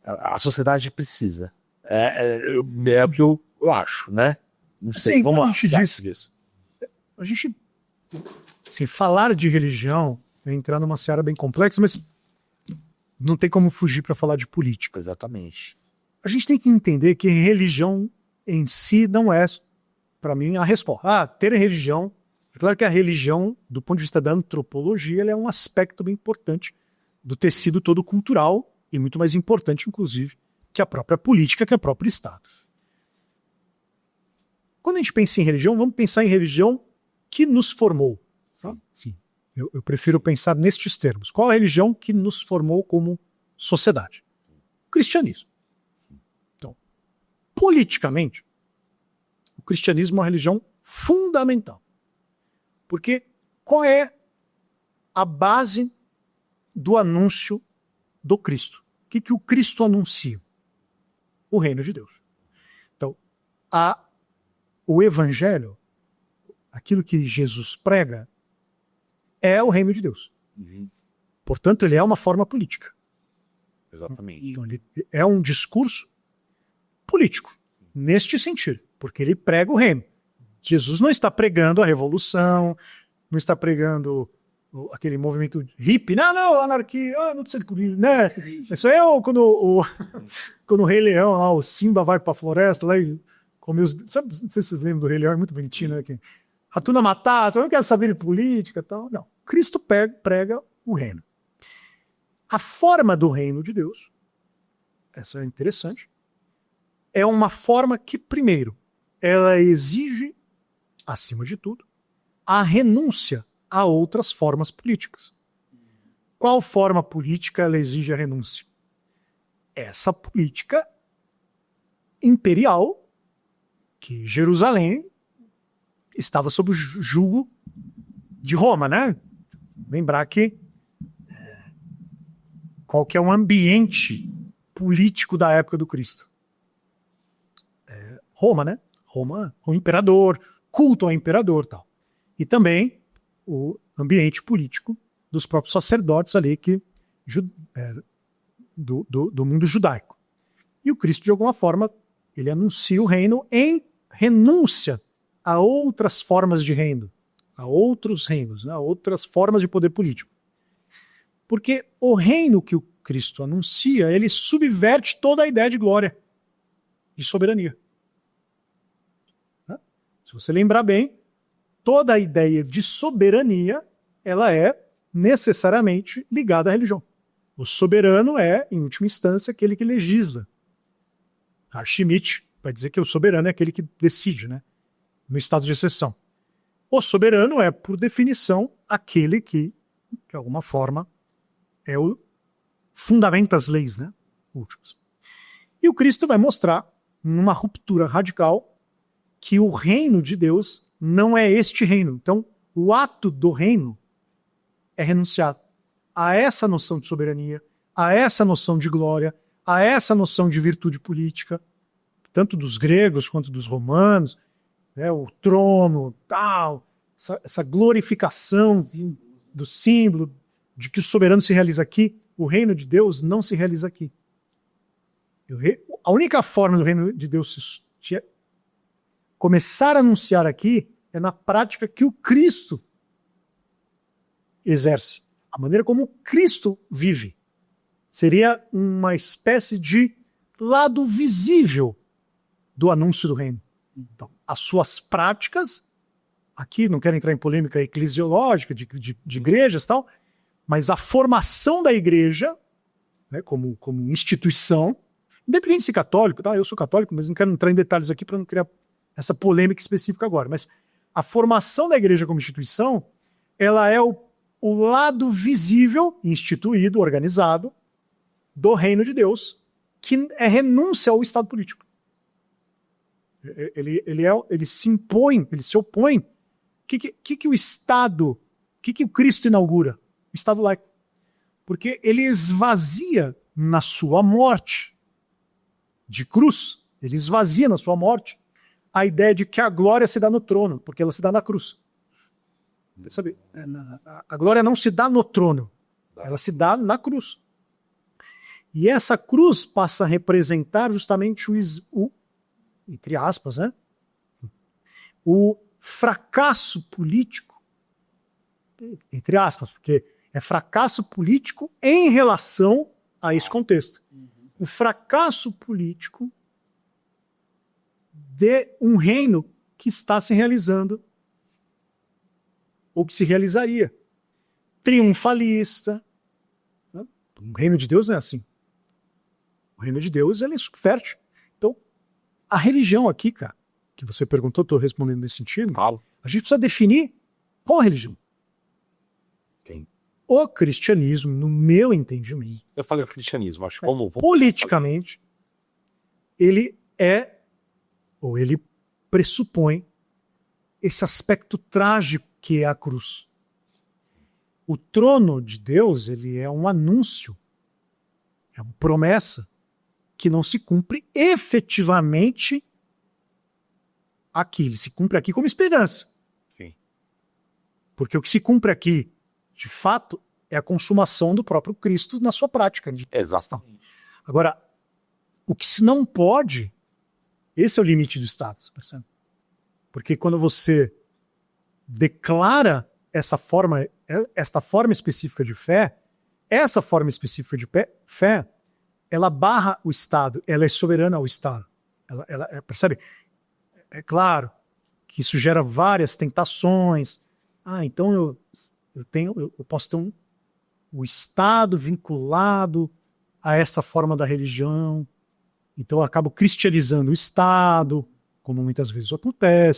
A sociedade precisa. É o que eu acho, né? Não sei, assim, vamos lá. A gente falar de religião é entrar numa seara bem complexa, mas não tem como fugir para falar de política. Exatamente. A gente tem que entender que religião em si não é, para mim, a resposta. Ter religião... É claro que a religião, do ponto de vista da antropologia, ela é um aspecto bem importante do tecido todo cultural e muito mais importante, inclusive, que a própria política, que o próprio Estado. Quando a gente pensa em religião, vamos pensar em religião que nos formou. Sim. Eu prefiro pensar nestes termos. Qual a religião que nos formou como sociedade? O cristianismo. Então, politicamente, o cristianismo é uma religião fundamental. Porque qual é a base do anúncio do Cristo? O que o Cristo anuncia? O reino de Deus. Então, o evangelho, aquilo que Jesus prega, é o reino de Deus. Uhum. Portanto, ele é uma forma política. Exatamente. Então, ele é um discurso político, neste sentido, porque ele prega o reino. Jesus não está pregando a revolução, não está pregando aquele movimento hippie, não, anarquia, não sei o que, né? Isso aí é quando o Rei Leão, lá, o Simba vai para a floresta lá e come os... Sabe, não sei se vocês lembram do Rei Leão, é muito bonitinho, né? Que Ratuna Matata, eu não quero saber de política e tal. Não, Cristo prega o reino. A forma do reino de Deus, essa é interessante, é uma forma que, primeiro, ela exige, acima de tudo, a renúncia a outras formas políticas. Qual forma política ela exige a renúncia? Essa política imperial, que Jerusalém estava sob o jugo de Roma, né? Lembrar que qual que é o ambiente político da época do Cristo? Roma, né? Roma, o imperador, culto ao imperador, tal. E também o ambiente político dos próprios sacerdotes ali que do mundo judaico. E o Cristo, de alguma forma, ele anuncia o reino em renúncia a outras formas de reino, a outros reinos, né, a outras formas de poder político. Porque o reino que o Cristo anuncia, ele subverte toda a ideia de glória, de soberania. Se você lembrar bem, toda a ideia de soberania, ela é necessariamente ligada à religião. O soberano é, em última instância, aquele que legisla. Carl Schmitt vai dizer que o soberano é aquele que decide, né? No estado de exceção. O soberano é, por definição, aquele que, de alguma forma, fundamenta as leis, né? Últimas. E o Cristo vai mostrar, numa ruptura radical, que o reino de Deus não é este reino. Então, o ato do reino é renunciar a essa noção de soberania, a essa noção de glória, a essa noção de virtude política, tanto dos gregos quanto dos romanos, né, o trono, tal, essa glorificação do símbolo de que o soberano se realiza aqui. O reino de Deus não se realiza aqui. A única forma do reino de Deus começar a anunciar aqui é na prática que o Cristo exerce. A maneira como o Cristo vive. Seria uma espécie de lado visível do anúncio do reino. Então, as suas práticas, aqui não quero entrar em polêmica eclesiológica de igrejas e tal, mas a formação da igreja, né, como instituição, independente de ser católico, tá? Eu sou católico, mas não quero entrar em detalhes aqui para não criar essa polêmica específica agora, mas a formação da igreja como instituição, ela é o lado visível, instituído, organizado, do reino de Deus, que é renúncia ao Estado político. Ele se impõe, ele se opõe. O que o Estado, o que o Cristo inaugura? O Estado laico. Porque ele esvazia na sua morte de cruz, ele esvazia na sua morte a ideia de que a glória se dá no trono, porque ela se dá na cruz. Sabe, a glória não se dá no trono, ela se dá na cruz. E essa cruz passa a representar justamente entre aspas, né? O fracasso político, entre aspas, porque é fracasso político em relação a esse contexto. O fracasso político de um reino que está se realizando ou que se realizaria. Triunfalista. Né? O reino de Deus não é assim. O reino de Deus, ele é subverte. Então, a religião aqui, cara, que você perguntou, estou respondendo nesse sentido, a gente precisa definir qual a religião. Quem? O cristianismo, no meu entendimento... Eu falei o cristianismo, acho que como... Politicamente, ele é, ou ele pressupõe esse aspecto trágico que é a cruz. O trono de Deus, ele é um anúncio, é uma promessa que não se cumpre efetivamente aqui. Ele se cumpre aqui como esperança. Sim. Porque o que se cumpre aqui, de fato, é a consumação do próprio Cristo na sua prática. Exato. Agora, o que se não pode, esse é o limite do Estado, percebe? Porque quando você declara esta forma específica de fé, essa forma específica de fé, ela barra o Estado, ela é soberana ao Estado. Percebe? É claro que isso gera várias tentações. Então eu posso ter o Estado vinculado a essa forma da religião. Então eu acabo cristianizando o Estado, como muitas vezes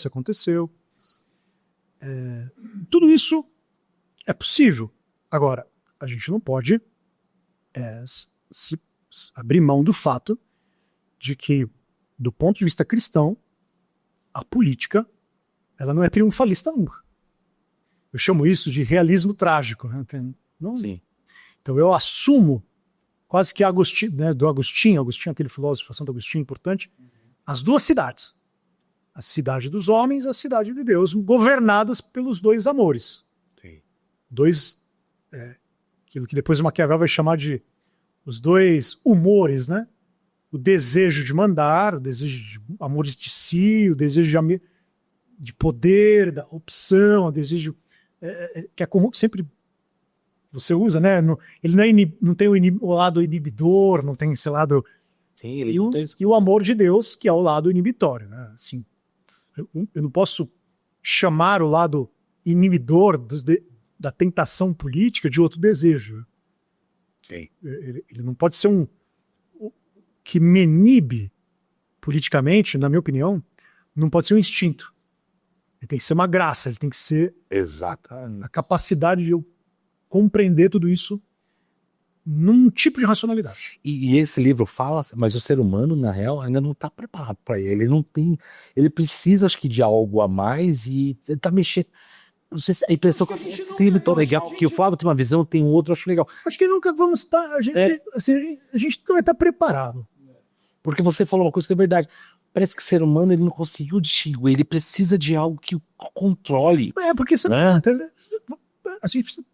aconteceu. Tudo isso é possível. Agora, a gente não pode se abrir mão do fato de que, do ponto de vista cristão, a política ela não é triunfalista nunca. Eu chamo isso de realismo trágico. Né? Não? Sim. Então eu assumo, quase que Agostinho, né, do Agostinho, aquele filósofo Santo Agostinho importante, as duas cidades. A cidade dos homens e a cidade de Deus, governadas pelos dois amores. Sim. Dois aquilo que depois o Maquiavel vai chamar de os dois humores, né? O desejo de mandar, o desejo de amores de si, o desejo de poder, da opção, o desejo que é comum, sempre você usa, né? Ele não tem o lado inibidor, não tem esse lado... Sim, ele e o amor de Deus, que é o lado inibitório, né? Assim, eu não posso chamar o lado inibidor da tentação política de outro desejo. Sim. Ele não pode ser que me inibe politicamente, na minha opinião, não pode ser um instinto. Ele tem que ser uma graça, ele tem que ser a capacidade de eu compreender tudo isso num tipo de racionalidade. E esse livro fala, mas o ser humano, na real, ainda não está preparado para ele. Ele não tem. Ele precisa, acho que, de algo a mais e tá mexendo. Não sei se a impressão que eu tenho tão legal, que o Flávio tem uma visão, tem um outro, eu acho legal. Acho que nunca vamos estar. A gente nunca vai estar preparado. Porque você falou uma coisa que é verdade. Parece que o ser humano ele não conseguiu distinguir. Ele precisa de algo que o controle. Porque você. Né? A gente precisa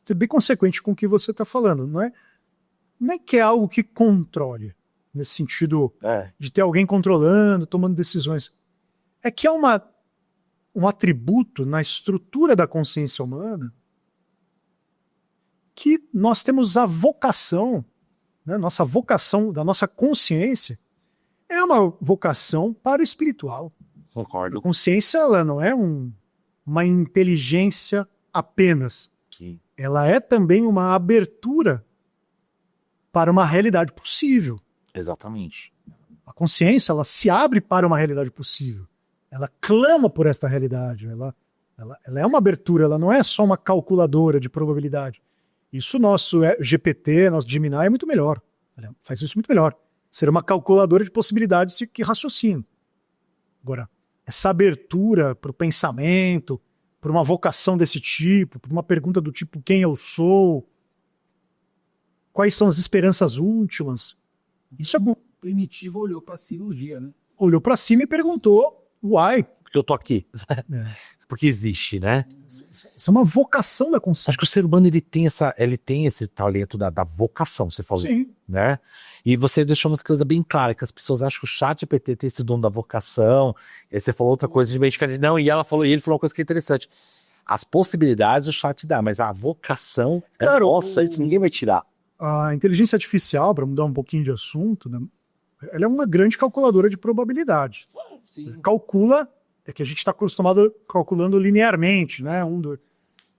ser bem consequente com o que você está falando. Não é que é algo que controle, nesse sentido de ter alguém controlando, tomando decisões. É que é um atributo na estrutura da consciência humana que nós temos a vocação, né? Nossa vocação da nossa consciência é uma vocação para o espiritual. Concordo. A consciência ela não é uma inteligência apenas. Sim. Ela é também uma abertura para uma realidade possível. Exatamente. A consciência ela se abre para uma realidade possível. Ela clama por esta realidade. Ela é uma abertura, ela não é só uma calculadora de probabilidade. Isso nosso GPT, nosso Gemini é muito melhor. Ela faz isso muito melhor. Ser uma calculadora de possibilidades de que raciocínio. Agora, essa abertura para o pensamento, para uma vocação desse tipo, para uma pergunta do tipo quem eu sou, quais são as esperanças últimas. Isso é bom. O primitivo olhou para a cirurgia, né? Olhou para cima e perguntou, why? Porque eu tô aqui. Porque existe, né? Isso é uma vocação da consciência. Acho que o ser humano ele tem esse talento da vocação, você falou. Sim. Né? E você deixou uma coisa bem clara, que as pessoas acham que o ChatGPT tem esse dom da vocação. E aí você falou outra coisa bem diferente. Não, e ele falou uma coisa que é interessante. As possibilidades o chat dá, mas a vocação, nossa, isso ninguém vai tirar. A inteligência artificial, para mudar um pouquinho de assunto, né, ela é uma grande calculadora de probabilidade. Sim. Calcula, é que a gente está acostumado calculando linearmente, né?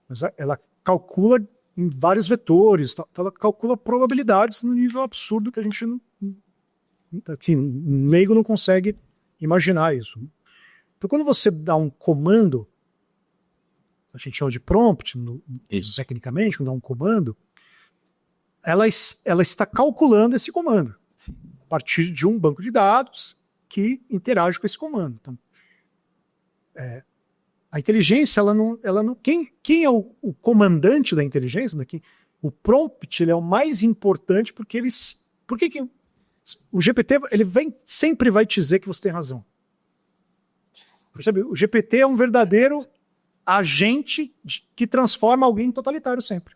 Mas ela calcula em vários vetores, ela calcula probabilidades no nível absurdo que a gente leigo não consegue imaginar isso. Então, quando você dá um comando, a gente chama de prompt, tecnicamente, quando dá um comando, ela está calculando esse comando a partir de um banco de dados que interage com esse comando. Então, a inteligência, ela não quem é o comandante da inteligência? O prompt ele é o mais importante porque o GPT ele sempre vai te dizer que você tem razão. Percebe? O GPT é um verdadeiro agente que transforma alguém em totalitário sempre.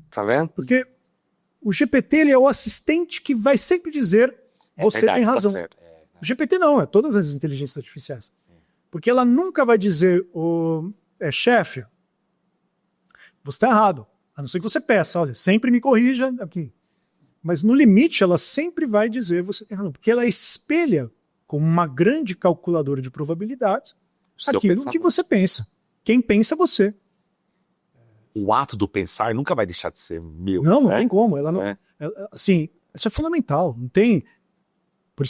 Tá vendo? Porque o GPT ele é o assistente que vai sempre dizer você tem razão. Tá O GPT não, é todas as inteligências artificiais. Porque ela nunca vai dizer, chefe, você está errado. A não ser que você peça, olha, sempre me corrija aqui. Mas no limite, ela sempre vai dizer, você tem razão. Porque ela espelha, como uma grande calculadora de probabilidades, aquilo que você pensa. Quem pensa é você. O ato do pensar nunca vai deixar de ser meu. Não tem como. Ela não, assim, isso é fundamental. Não tem... Por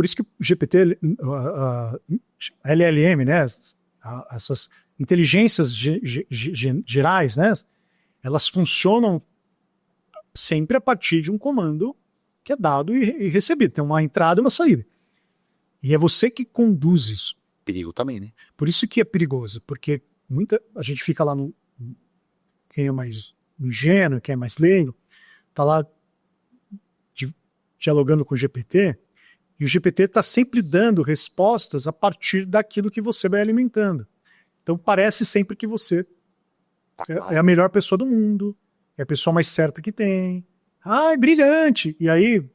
isso que o GPT, a LLM, né, essas inteligências gerais, né, elas funcionam sempre a partir de um comando que é dado e recebido. Tem uma entrada e uma saída. E é você que conduz isso. Perigo também, né? Por isso que é perigoso, porque a gente fica lá quem é mais ingênuo, quem é mais leigo, tá lá dialogando com o GPT, e o GPT está sempre dando respostas a partir daquilo que você vai alimentando. Então parece sempre que você é a melhor pessoa do mundo, é a pessoa mais certa que tem. Ah, é brilhante! E aí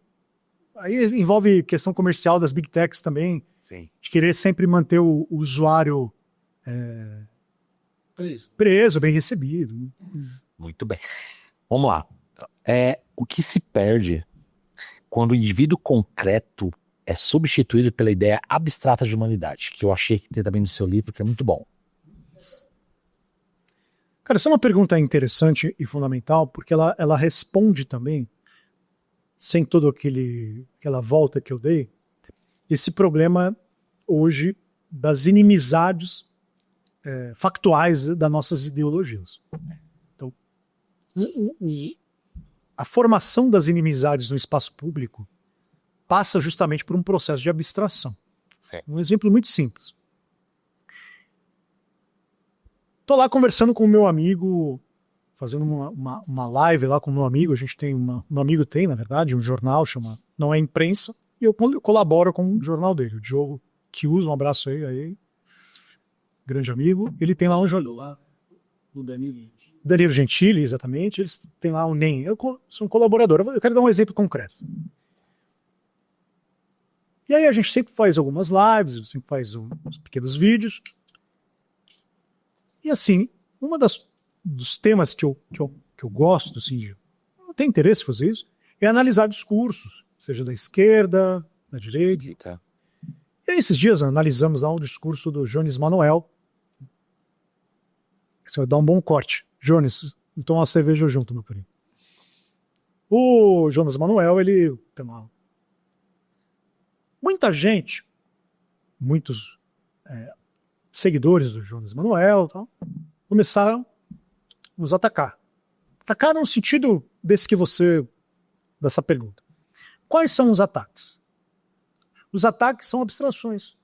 envolve questão comercial das big techs também, Sim. de querer sempre manter o usuário preso, bem recebido. Muito bem. Vamos lá. O que se perde quando o indivíduo concreto é substituído pela ideia abstrata de humanidade, que eu achei que tem também no seu livro, que é muito bom. Cara, essa é uma pergunta interessante e fundamental, porque ela responde também, sem toda aquela volta que eu dei, esse problema hoje das inimizades factuais das nossas ideologias. Então, a formação das inimizades no espaço público passa justamente por um processo de abstração. Um exemplo muito simples. Tô lá conversando com o meu amigo, fazendo uma live lá com o meu amigo. A gente tem meu amigo tem, na verdade, um jornal, chama Não é Imprensa, e eu colaboro com o jornal dele, o Diogo Chiuso, um abraço aí, grande amigo. Ele tem lá um jornal. O Danilo Gentili, exatamente. Eles têm lá o NEM. Eu sou um colaborador. Eu quero dar um exemplo concreto. E aí a gente sempre faz algumas lives, sempre faz uns pequenos vídeos. E assim, dos temas que eu gosto, assim, não tem interesse em fazer isso, é analisar discursos, seja da esquerda, da direita. E aí, esses dias analisamos lá o discurso do Jones Manuel. Isso vai dar um bom corte. Jones, toma uma cerveja junto, meu querido. O Jones Manuel, ele tem uma... Muita gente, muitos seguidores do Jones Manuel, tal, começaram a nos atacar. Atacaram no sentido dessa pergunta. Quais são os ataques? Os ataques são abstrações.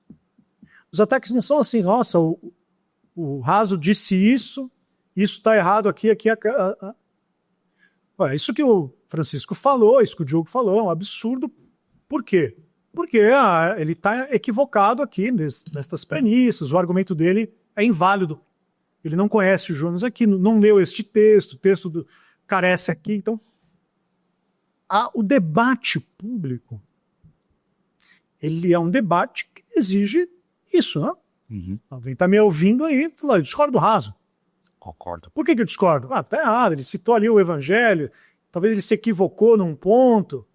Os ataques não são assim, nossa, o Raso disse isso está errado aqui. Isso que o Francisco falou, isso que o Diogo falou, é um absurdo. Por quê? Porque ele está equivocado aqui nestas premissas, o argumento dele é inválido. Ele não conhece o Jonas aqui, não leu este texto, o texto carece aqui. Então, o debate público, ele é um debate que exige isso, né? Uhum. Alguém está me ouvindo aí, eu discordo do Raso. Concordo. Por que eu discordo? Tá errado, ele citou ali o Evangelho, talvez ele se equivocou num ponto.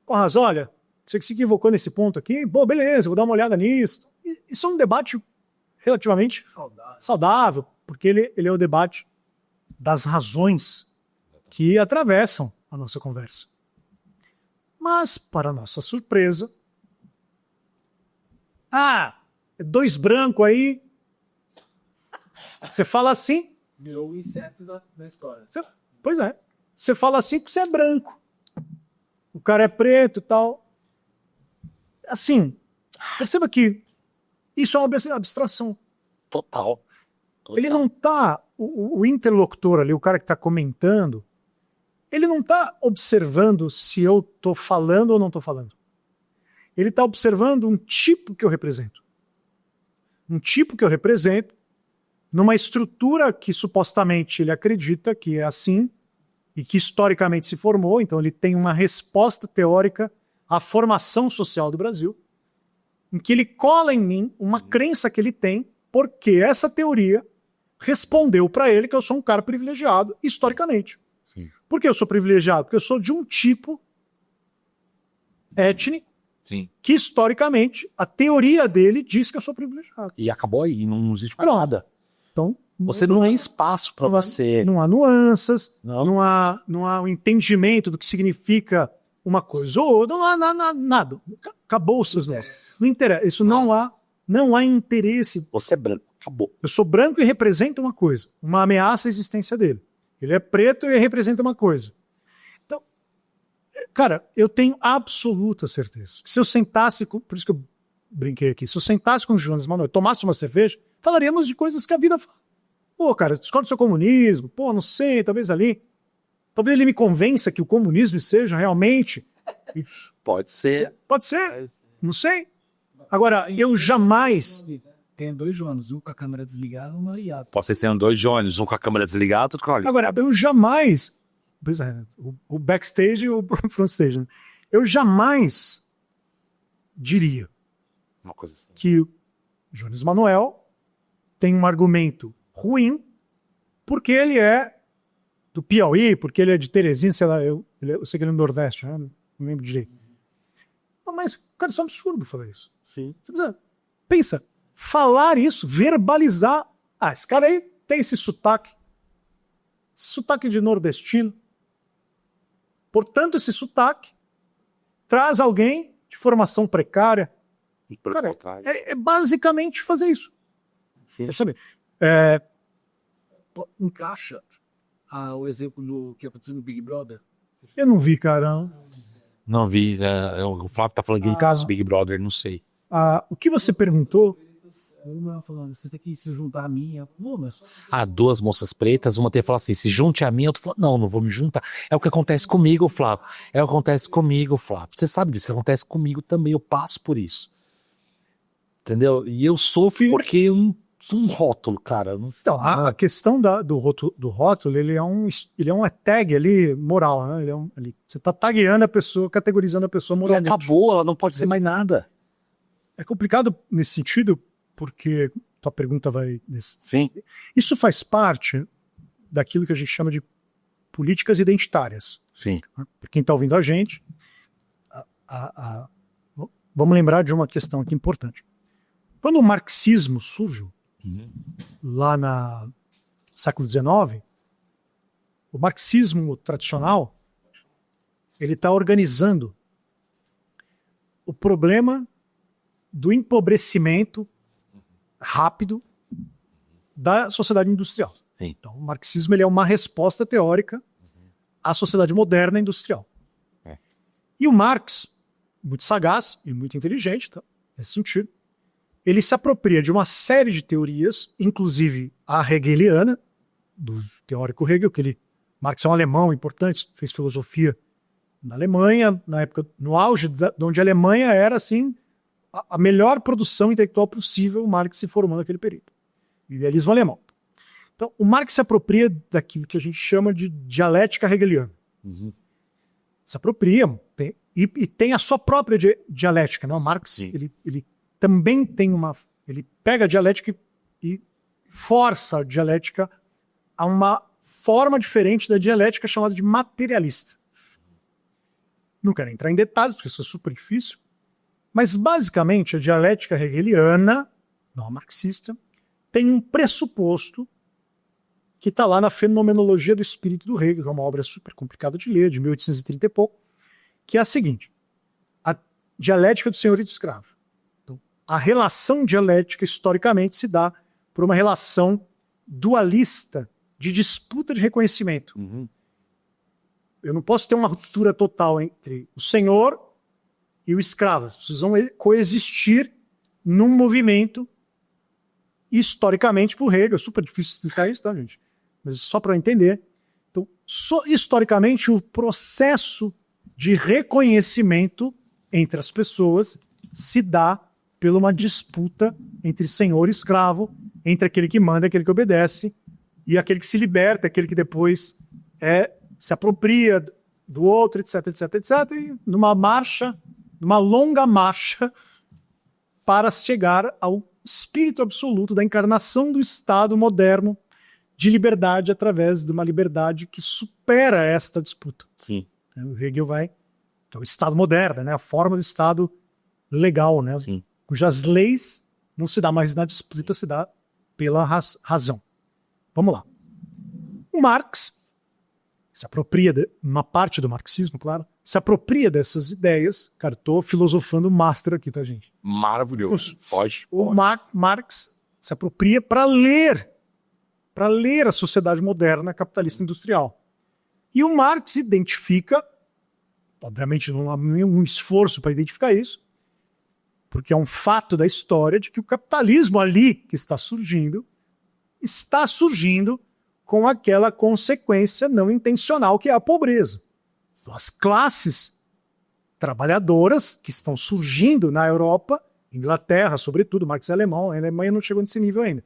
Raso, olha, você que se equivocou nesse ponto aqui, bom, beleza, vou dar uma olhada nisso. Isso é um debate relativamente saudável, porque ele é o debate das razões que atravessam a nossa conversa. Mas, para nossa surpresa, dois brancos aí, você fala assim... Virou o inseto da história. Pois é. Você fala assim porque você é branco. O cara é preto e tal. Assim, perceba que isso é uma abstração. Total. Ele não está... O interlocutor ali, o cara que está comentando, ele não está observando se eu estou falando ou não estou falando. Ele está observando um tipo que eu represento. Um tipo que eu represento numa estrutura que supostamente ele acredita que é assim e que historicamente se formou, então ele tem uma resposta teórica à formação social do Brasil, em que ele cola em mim uma crença que ele tem, porque essa teoria respondeu para ele que eu sou um cara privilegiado historicamente. Sim. Por que eu sou privilegiado? Porque eu sou de um tipo étnico. Sim. Que historicamente a teoria dele diz que eu sou privilegiado. E acabou aí, não existe mais nada. Então, você não tem espaço para você. Não há nuances, não há um entendimento do que significa uma coisa ou outra, não há nada. Acabou os seus nuances. Não interessa. Isso não há interesse. Você é branco, acabou. Eu sou branco e represento uma coisa, uma ameaça à existência dele. Ele é preto e representa uma coisa. Então, cara, eu tenho absoluta certeza que se eu sentasse, por isso que eu brinquei aqui, se eu sentasse com o Jones Manuel, tomasse uma cerveja, falaríamos de coisas que a vida fala. Pô, cara, discordo do seu comunismo, pô, não sei, talvez talvez ele me convença que o comunismo seja realmente... Pode ser. Pode ser, não sei. Agora, eu jamais... tenha 2 Joanos, um com a câmera desligada e um aliado. Pode ser sendo 2 Jones, um com a câmera desligada, outro com a... Agora, eu jamais... Pois é, o backstage e o frontstage. Né? Eu jamais diria Uma coisa assim. que o Jones Manuel tem um argumento ruim porque ele é do Piauí, porque ele é de Teresina, sei lá, eu sei que ele é do Nordeste, né? Não lembro direito. Mas, cara, isso é um absurdo falar isso. Sim. Você precisa, pensa, falar isso, verbalizar. Esse cara aí tem esse sotaque de nordestino. Portanto, esse sotaque traz alguém de formação precária. Cara, é basicamente fazer isso. Sim. Quer saber? Encaixa o exemplo do que aconteceu no Big Brother. Eu não vi, cara. Não vi. O Flávio tá falando que ele caso Big Brother, não sei. O que você perguntou? Uma falando, você tem que se juntar a mim. Mas... 2 moças pretas, uma tem falado assim, se junte a mim, outra falou, não vou me juntar. É o que acontece comigo, Flávio. É o que acontece comigo, Flávio. Você sabe disso, que acontece comigo também, eu passo por isso. Entendeu? E eu sofro porque eu não sou um rótulo, cara. Então, a questão do rótulo, ele é uma tag ali moral, né? Você está tagueando a pessoa, categorizando a pessoa moralmente. Acabou, ela não pode ser mais nada. É complicado nesse sentido, porque tua pergunta vai... Sim. Isso faz parte daquilo que a gente chama de políticas identitárias. Sim. Para quem está ouvindo a gente, vamos lembrar de uma questão aqui importante. Quando o marxismo surge, lá no século XIX, o marxismo tradicional, ele está organizando o problema do empobrecimento rápido da sociedade industrial. Sim. Então, o marxismo ele é uma resposta teórica à sociedade moderna industrial. E o Marx, muito sagaz e muito inteligente, tá? Nesse sentido, ele se apropria de uma série de teorias, inclusive a hegeliana, do teórico Hegel, Marx é um alemão importante, fez filosofia na Alemanha, na época, no auge, onde a Alemanha era, assim, a melhor produção intelectual possível, o Marx se formou naquele período. Idealismo alemão. Então, o Marx se apropria daquilo que a gente chama de dialética hegeliana. Se apropria, e tem a sua própria dialética, né? O Marx, ele também tem ele pega a dialética e força a dialética a uma forma diferente da dialética chamada de materialista. Não quero entrar em detalhes, porque isso é super difícil, mas basicamente a dialética hegeliana, não a marxista, tem um pressuposto que está lá na Fenomenologia do Espírito do Hegel, que é uma obra super complicada de ler, de 1830 e pouco, que é a seguinte: a dialética do senhor e do escravo. Então, a relação dialética, historicamente, se dá por uma relação dualista de disputa de reconhecimento. Eu não posso ter uma ruptura total entre o senhor e o escravo. Eles precisam coexistir num movimento, historicamente, por Hegel. É super difícil explicar isso, tá, gente? Mas só para eu entender. Então, historicamente, o processo de reconhecimento entre as pessoas se dá por uma disputa entre senhor e escravo, entre aquele que manda e aquele que obedece, e aquele que se liberta, aquele que depois se apropria do outro, etc, etc, etc, e numa longa marcha para chegar ao espírito absoluto da encarnação do Estado moderno de liberdade através de uma liberdade que supera esta disputa. Sim. O Hegel vai... Então, o Estado moderno, né? A forma do Estado legal, né? Sim. Cujas leis não se dá mais na disputa, se dá pela razão. Vamos lá. O Marx se apropria, uma parte do marxismo, claro, se apropria dessas ideias. Cara, estou filosofando master aqui, tá, gente? Maravilhoso. Pode. O Marx se apropria para ler a sociedade moderna capitalista industrial. E o Marx identifica, obviamente não há nenhum esforço para identificar isso, porque é um fato da história de que o capitalismo ali que está surgindo com aquela consequência não intencional que é a pobreza. Então, as classes trabalhadoras que estão surgindo na Europa Inglaterra, sobretudo, Marx é alemão, a Alemanha não chegou nesse nível ainda.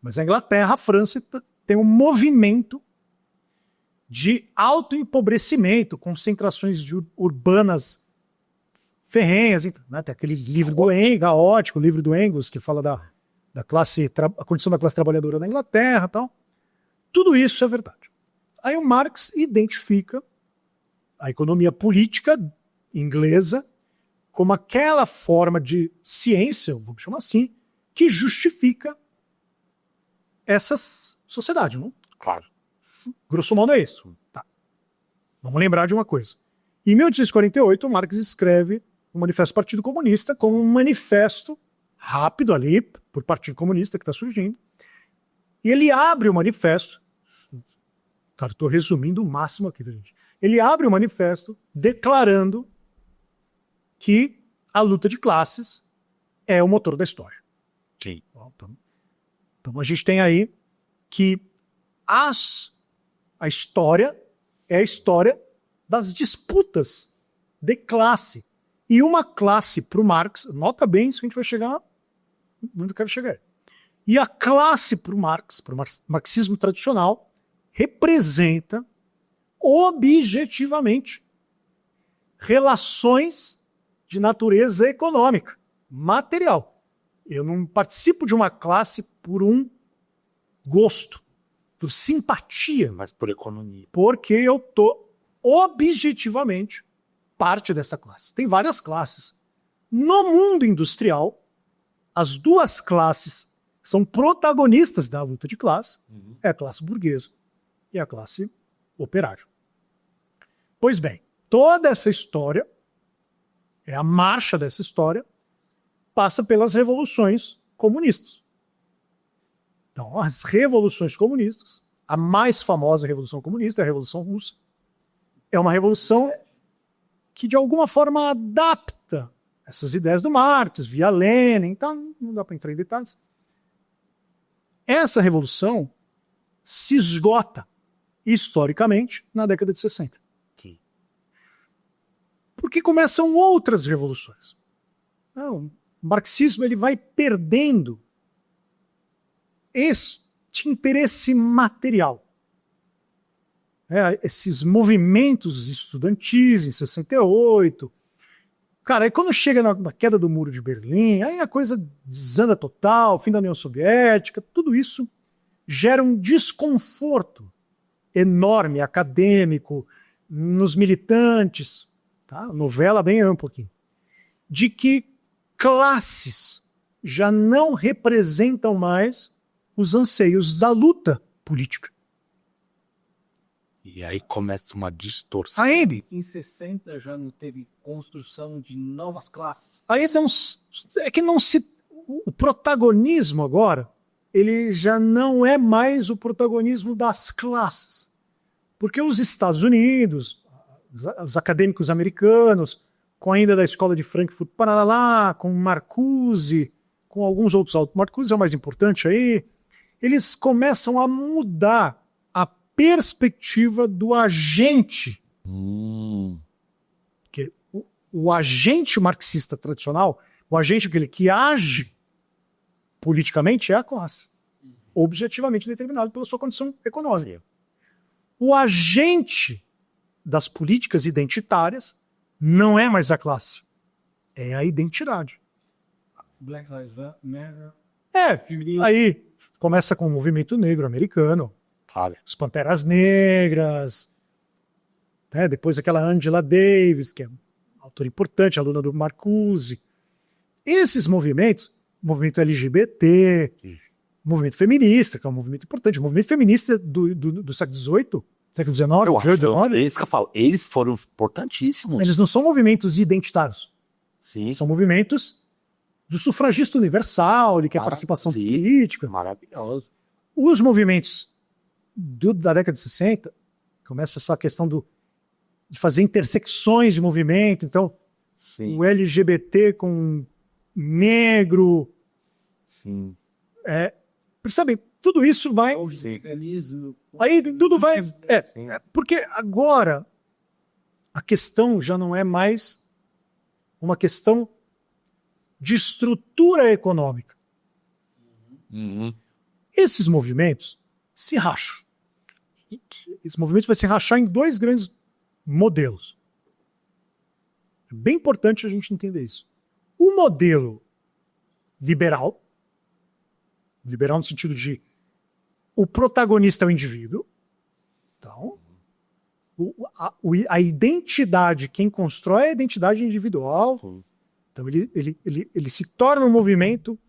Mas a Inglaterra, a França tem um movimento de autoempobrecimento, concentrações urbanas ferrenhas. Né? Tem aquele livro do Engels, caótico, o livro do Engels, que fala da classe, a condição da classe trabalhadora na Inglaterra e tal. Tudo isso é verdade. Aí o Marx identifica a economia política inglesa como aquela forma de ciência, vamos chamar assim, que justifica essa sociedade, não? Claro. Grosso modo é isso. Tá. Vamos lembrar de uma coisa. Em 1848, Marx escreve o Manifesto do Partido Comunista como um manifesto rápido ali, por Partido Comunista que está surgindo. E ele abre o manifesto. Cara, estou resumindo o máximo aqui, gente. Ele abre o manifesto declarando que a luta de classes é o motor da história. Sim. Então a gente tem aí que a história é a história das disputas de classe. E uma classe para o Marx, nota bem isso, a gente vai chegar onde eu quero chegar. E a classe para o Marx, para o marxismo tradicional, representa objetivamente relações de natureza econômica, material. Eu não participo de uma classe por um gosto, por simpatia, mas por economia. Porque eu estou objetivamente parte dessa classe. Tem várias classes. No mundo industrial, as duas classes são protagonistas da luta de classe, é a classe burguesa e a classe operária. Pois bem, toda essa história, a marcha dessa história, passa pelas revoluções comunistas. Então, as revoluções comunistas, a mais famosa revolução comunista é a Revolução Russa, é uma revolução que de alguma forma adapta essas ideias do Marx, via Lenin, então não dá para entrar em detalhes. Essa revolução se esgota historicamente na década de 60. Sim. Porque começam outras revoluções. O marxismo ele vai perdendo este interesse material. Esses movimentos estudantis em 68. Cara, aí quando chega na queda do Muro de Berlim, aí a coisa desanda total, fim da União Soviética, tudo isso gera um desconforto enorme, acadêmico, nos militantes, tá? Novela bem ampla aqui, de que classes já não representam mais os anseios da luta política. E aí começa uma distorção. Aí, Em 60 já não teve construção de novas classes. aí é que não se... O protagonismo agora, ele já não é mais o protagonismo das classes. Porque os Estados Unidos, os acadêmicos americanos, com ainda da escola de Frankfurt Paralá, com Marcuse, com alguns outros autores, Marcuse é o mais importante aí, eles começam a mudar a perspectiva do agente. Porque o agente marxista tradicional, o agente aquele que age politicamente é a classe, objetivamente determinado pela sua condição econômica. O agente das políticas identitárias não é mais a classe, é a identidade. Black Lives Matter. Aí começa com o movimento negro americano, os Panteras Negras, né? Depois aquela Angela Davis, que é uma autora importante, aluna do Marcuse. Esses movimentos, movimento LGBT, movimento feminista, que é um movimento importante, o movimento feminista do século XVIII, século XIX, é isso que eu falo, eles foram importantíssimos. eles não são movimentos identitários. Sim. São movimentos do sufragista universal, que é a participação política. Maravilhoso. Os movimentos da década de 60, começa essa questão de fazer intersecções de movimento, então o LGBT com negro. Sim. Percebem? Tudo isso vai... Aí tudo vai... porque agora a questão já não é mais uma questão de estrutura econômica. Uhum. Esses movimentos se racham. Esse movimento vai se rachar em 2 grandes modelos. É bem importante a gente entender isso. O modelo liberal no sentido de o protagonista é o indivíduo. Então, a identidade, quem constrói é a identidade individual. Então ele se torna um movimento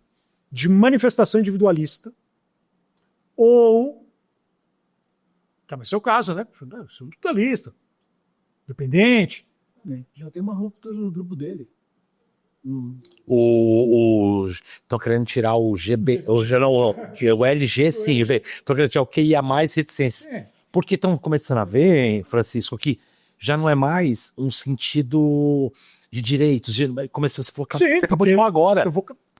de manifestação individualista. Ou, que é o seu caso, né? Eu sou individualista, independente. Já tem uma ruptura no grupo dele. Estão querendo tirar o GB, o LG, sim. Estão querendo tirar o QIA mais reticência. Porque estão começando a ver, Francisco, que já não é mais um sentido de direitos. Você acabou de falar agora.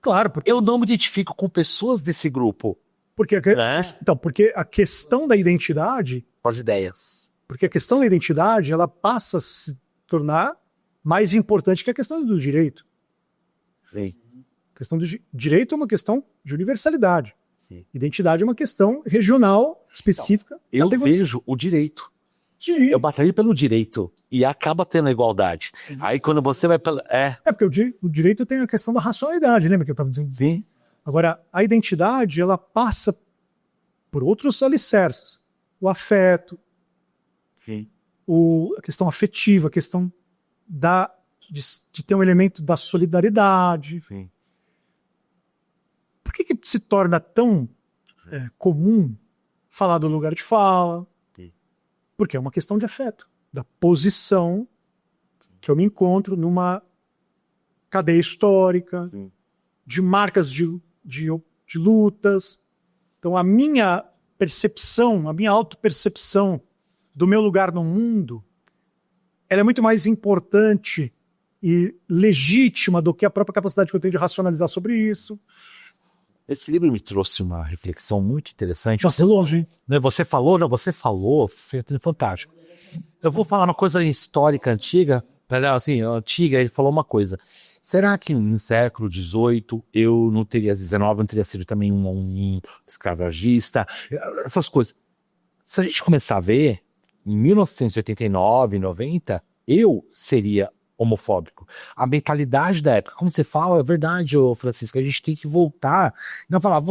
Claro. Eu não me identifico com pessoas desse grupo. Porque a questão da identidade... As ideias. Porque a questão da identidade, ela passa a se tornar mais importante que a questão do direito. Sim. A questão do direito é uma questão de universalidade. Sim. Identidade é uma questão regional, específica. Então, eu vejo o direito. Sim. Eu batalhei pelo direito e acaba tendo a igualdade. Aí quando você vai pela... porque o direito tem a questão da racionalidade, lembra que eu estava dizendo? Sim. Agora, a identidade, ela passa por outros alicerces. O afeto, sim. A questão afetiva, a questão de ter um elemento da solidariedade. Sim. Por que se torna tão comum falar do lugar de fala? Sim. Porque é uma questão de afeto, da posição que eu me encontro numa cadeia histórica, sim. de marcas de lutas. Então a minha percepção, a minha autopercepção do meu lugar no mundo, ela é muito mais importante e legítima do que a própria capacidade que eu tenho de racionalizar sobre isso. Esse livro me trouxe uma reflexão muito interessante. Nossa, é longe. Você falou, foi fantástico. Eu vou falar uma coisa histórica antiga, ele falou uma coisa. Será que no século XVIII eu não teria, XIX, não teria sido também um escravagista? Essas coisas. Se a gente começar a ver, em 1989, 90, eu seria homofóbico. A mentalidade da época, como você fala, é verdade, Francisco, a gente tem que voltar e não falar,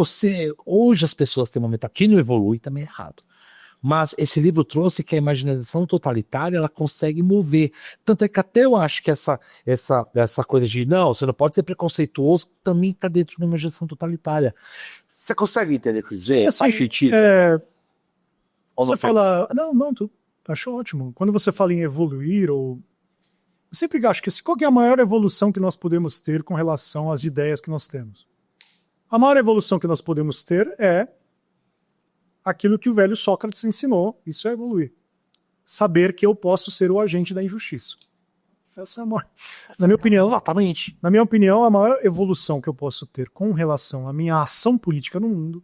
hoje as pessoas têm uma mentalidade que não evolui, também é errado. Mas esse livro trouxe que a imaginação totalitária, ela consegue mover. Tanto é que até eu acho que essa coisa de, não, você não pode ser preconceituoso, também está dentro de uma imaginação totalitária. Você consegue entender o que eu dizer? Faz sentido? Você fala, não, tu acho ótimo. Quando você fala em evoluir, eu sempre acho que qual que é a maior evolução que nós podemos ter com relação às ideias que nós temos? A maior evolução que nós podemos ter é aquilo que o velho Sócrates ensinou, isso é evoluir. Saber que eu posso ser o agente da injustiça. Essa é a maior. Na minha opinião, exatamente. Na minha opinião, a maior evolução que eu posso ter com relação à minha ação política no mundo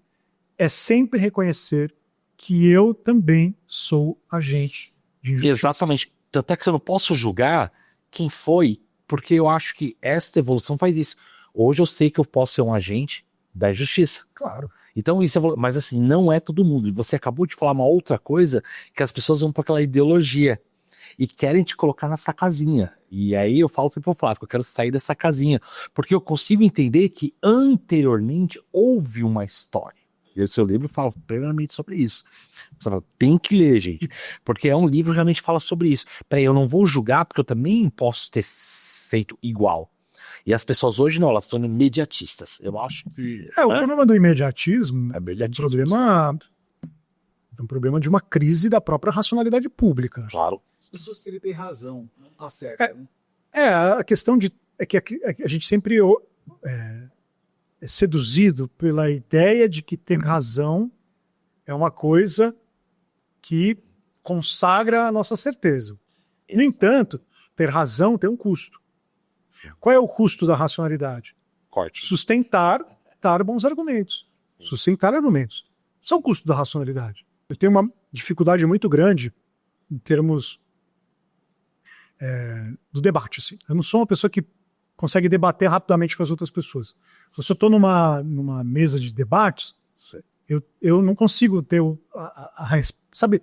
é sempre reconhecer que eu também sou agente de injustiça. Exatamente. Tanto é que eu não posso julgar quem foi, porque eu acho que esta evolução faz isso. Hoje eu sei que eu posso ser um agente da injustiça. Claro. Então isso é, mas assim, não é todo mundo. E você acabou de falar uma outra coisa, que as pessoas vão para aquela ideologia e querem te colocar nessa casinha. E aí eu falo sempre pro Flávio, que eu quero sair dessa casinha, porque eu consigo entender que anteriormente houve uma história. E o seu livro fala plenamente sobre isso. Você fala, tem que ler, gente, porque é um livro que realmente fala sobre isso. Peraí, eu não vou julgar, porque eu também posso ter feito igual. E as pessoas hoje não, elas são imediatistas, eu acho. O problema do imediatismo é um problema de uma crise da própria racionalidade pública. Claro. As pessoas querem ter razão, tá certo. A questão é que a gente sempre é seduzido pela ideia de que ter razão é uma coisa que consagra a nossa certeza. No entanto, ter razão tem um custo. Qual é o custo da racionalidade? Corte. Sustentar bons argumentos. Sustentar argumentos. Isso é o custo da racionalidade. Eu tenho uma dificuldade muito grande em termos do debate. Assim. Eu não sou uma pessoa que consegue debater rapidamente com as outras pessoas. Se eu estou numa mesa de debates, eu não consigo ter sabe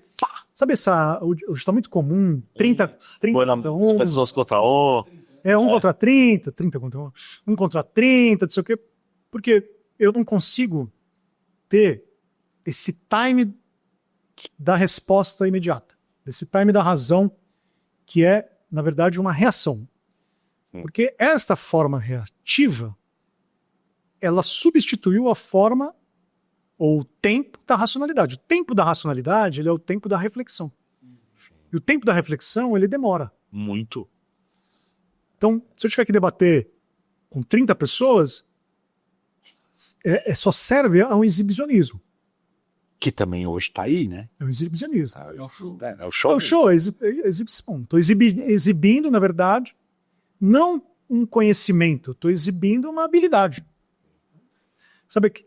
hoje está muito comum, 30 pessoas contra um. Um contra 30 contra 1 contra 30, não sei o quê, porque eu não consigo ter esse time da resposta imediata, esse time da razão, que é, na verdade, uma reação. Porque esta forma reativa, ela substituiu a forma ou o tempo da racionalidade. O tempo da racionalidade, ele é o tempo da reflexão. E o tempo da reflexão, ele demora. Muito. Então, se eu tiver que debater com 30 pessoas, só serve ao exibicionismo. Que também hoje está aí, né? É o exibicionismo. É o show. É o show. É o show, é exibição. Estou exibindo, na verdade, não um conhecimento, estou exibindo uma habilidade. Sabe que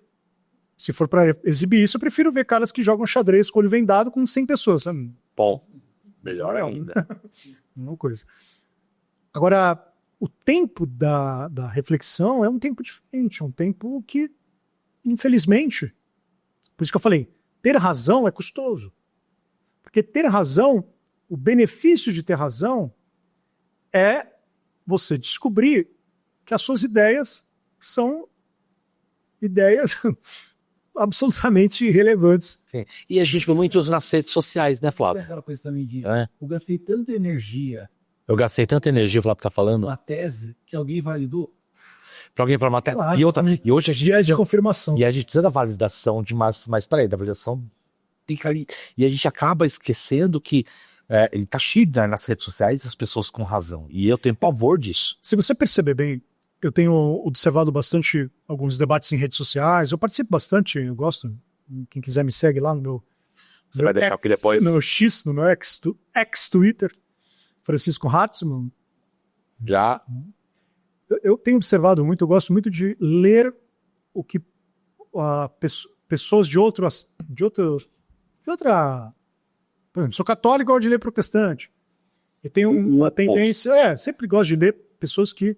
se for para exibir isso, eu prefiro ver caras que jogam xadrez com olho vendado com 100 pessoas. Sabe? Bom, melhor ainda. Uma coisa. Agora, o tempo da reflexão é um tempo diferente, é um tempo que, infelizmente, por isso que eu falei, ter razão é custoso. Porque ter razão, o benefício de ter razão é você descobrir que as suas ideias são ideias absolutamente irrelevantes. Sim. E a gente vê muito nas redes sociais, né, Flávio? Aquela coisa também de É. eu gastei tanta energia Eu gastei tanta energia, o Flávio tá falando, numa tese que alguém validou. pra alguém para matéria. Claro. E hoje a gente Viés de confirmação. E a gente precisa da validação de mas peraí, da validação tem que ali. E a gente acaba esquecendo que ele tá cheio, né, nas redes sociais, as pessoas com razão. E eu tenho pavor disso. Se você perceber bem, eu tenho observado bastante alguns debates em redes sociais, eu participo bastante, eu gosto. Quem quiser me segue lá no meu, Você vai deixar aqui depois? no meu X, no meu ex-Twitter, Francisco Hatzman. Já. Eu tenho observado muito, eu gosto muito de ler o que pessoas de outra. Por exemplo, sou católico, gosto de ler protestante. Eu tenho uma tendência. Sempre gosto de ler pessoas que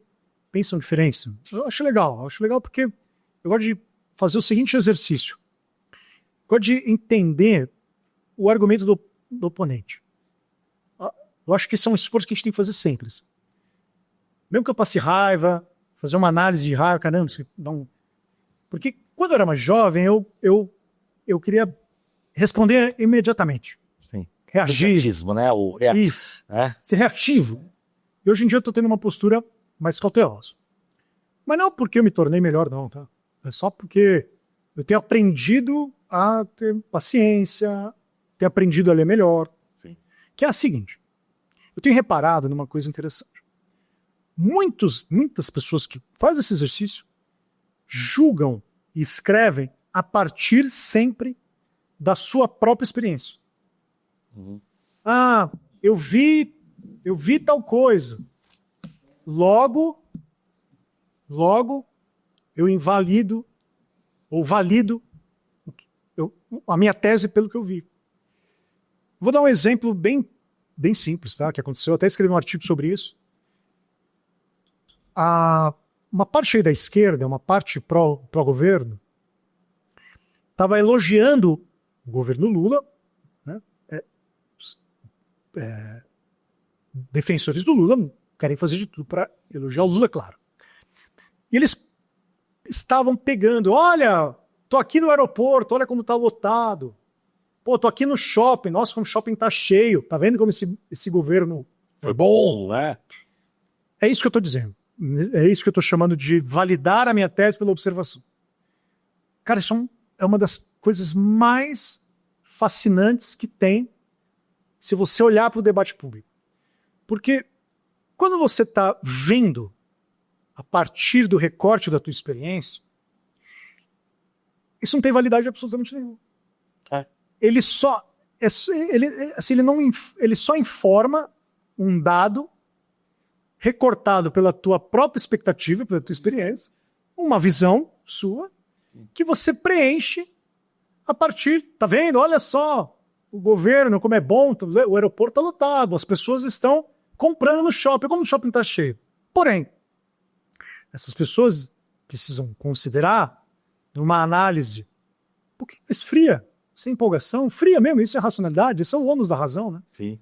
pensam diferente. Eu acho legal porque eu gosto de fazer o seguinte exercício. Eu gosto de entender o argumento do oponente. Eu acho que esse é um esforço que a gente tem que fazer sempre. Mesmo que eu passe raiva, fazer uma análise de raiva, caramba, porque quando eu era mais jovem, eu queria responder imediatamente. Sim. Reagir. Reatismo, né? Isso. É. Ser reativo. E hoje em dia eu estou tendo uma postura mais cautelosa. Mas não porque eu me tornei melhor, não, tá? É só porque eu tenho aprendido a ter paciência, ter aprendido a ler melhor. Sim. Que é a seguinte. Eu tenho reparado numa coisa interessante. Muitas pessoas que fazem esse exercício julgam e escrevem a partir sempre da sua própria experiência. Uhum. Eu vi tal coisa. Logo eu invalido ou valido a minha tese pelo que eu vi. Vou dar um exemplo bem simples, tá? Que aconteceu. Eu até escrevi um artigo sobre isso. Uma parte aí da esquerda, uma parte pró-governo, estava elogiando o governo Lula, né? Defensores do Lula querem fazer de tudo para elogiar o Lula, claro. E eles estavam pegando, olha, tô aqui no aeroporto, olha como tá lotado. Pô, tô aqui no shopping, nossa, como o shopping tá cheio. Tá vendo como esse governo Foi bom, né? É isso que eu tô dizendo. É isso que eu tô chamando de validar a minha tese pela observação. Cara, isso é uma das coisas mais fascinantes que tem se você olhar para o debate público. Porque quando você está vendo a partir do recorte da tua experiência, isso não tem validade absolutamente nenhuma. Ele só informa um dado recortado pela tua própria expectativa, pela tua experiência, uma visão sua, que você preenche a partir, tá vendo? Olha só, o governo, como é bom, o aeroporto está lotado, as pessoas estão comprando no shopping, como o shopping está cheio. Porém, Essas pessoas precisam considerar, numa análise um pouquinho mais fria, sem empolgação, fria mesmo, isso é racionalidade, isso é o ônus da razão, né? Sim.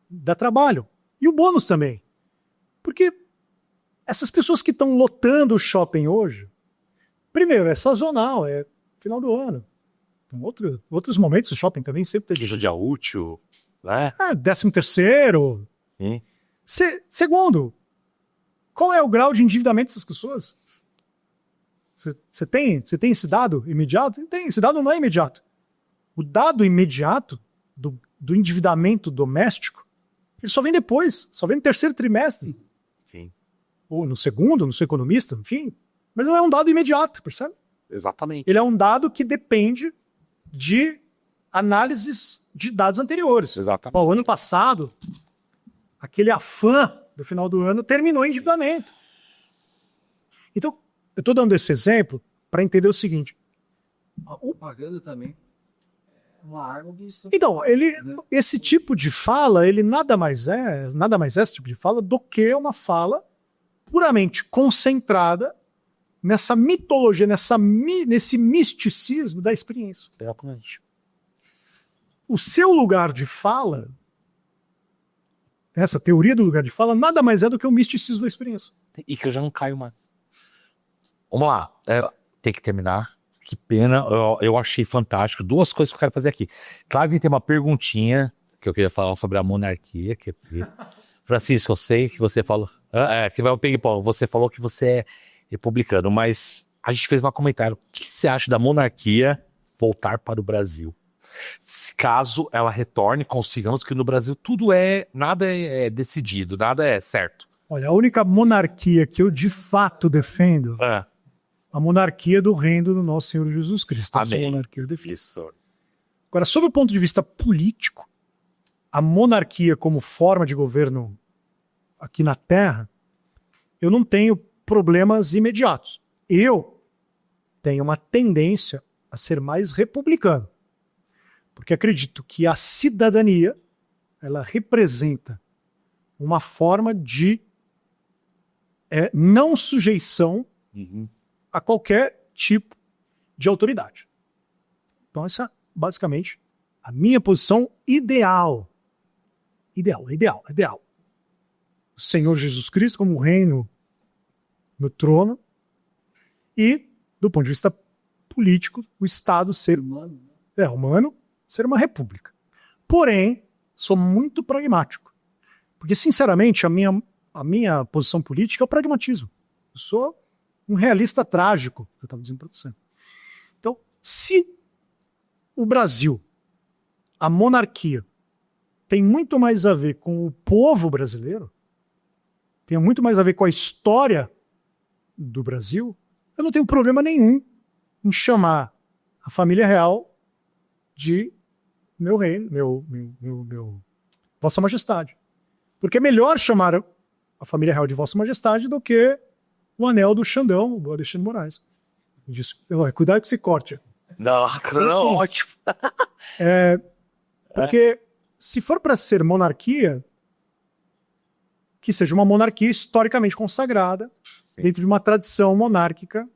Dá trabalho. E o bônus também. Porque essas pessoas que estão lotando o shopping hoje, primeiro, é sazonal, é final do ano. Tem outros momentos o shopping também sempre tem. Dia útil, né? 13º. Sim. Segundo, qual é o grau de endividamento dessas pessoas? Você tem esse dado imediato? Tem, esse dado não é imediato. O dado imediato do endividamento doméstico, ele só vem depois, só vem no terceiro trimestre. Sim. Ou no segundo, não sou economista, enfim. Mas não é um dado imediato, percebe? Exatamente. Ele é um dado que depende de análises de dados anteriores. Exatamente. O ano passado, aquele afã do final do ano terminou em endividamento. Então, eu estou dando esse exemplo para entender o seguinte. A propaganda também é uma arma disso. Então, esse tipo de fala, ele nada mais é esse tipo de fala do que uma fala puramente concentrada nessa mitologia, nesse misticismo da experiência. Exatamente. O seu lugar de fala, essa teoria do lugar de fala, nada mais é do que o misticismo da experiência. E que eu já não caio mais. Vamos lá. Tem que terminar. Que pena. Eu achei fantástico. Duas coisas que eu quero fazer aqui. Claro que tem uma perguntinha que eu queria falar sobre a monarquia. Francisco, eu sei que você falou... que vai o ping-pong. Você falou que você é republicano, mas a gente fez um comentário. O que você acha da monarquia voltar para o Brasil? Caso ela retorne, consigamos que no Brasil nada é decidido, nada é certo. Olha, a única monarquia que eu de fato defendo é a monarquia do reino do nosso Senhor Jesus Cristo. Amém. Essa monarquia eu defendo. Isso. Agora, sob o ponto de vista político, a monarquia como forma de governo aqui na Terra, eu não tenho problemas imediatos. Eu tenho uma tendência a ser mais republicano. Porque acredito que a cidadania, ela representa uma forma de não sujeição a qualquer tipo de autoridade. Então essa é basicamente a minha posição ideal. Ideal. O Senhor Jesus Cristo como reino no trono e, do ponto de vista político, o Estado ser humano, ser uma república. Porém, sou muito pragmático. Porque, sinceramente, a minha posição política é o pragmatismo. Eu sou um realista trágico, que eu estava dizendo para você. Então, se o Brasil, a monarquia, tem muito mais a ver com o povo brasileiro, tem muito mais a ver com a história do Brasil, eu não tenho problema nenhum em chamar a família real de meu reino, meu Vossa Majestade. Porque é melhor chamar a família real de Vossa Majestade do que o anel do Xandão, do Alexandre de Moraes. Cuidado com esse corte. Não, ótimo. Porque se for para ser monarquia, que seja uma monarquia historicamente consagrada, dentro de uma tradição monárquica,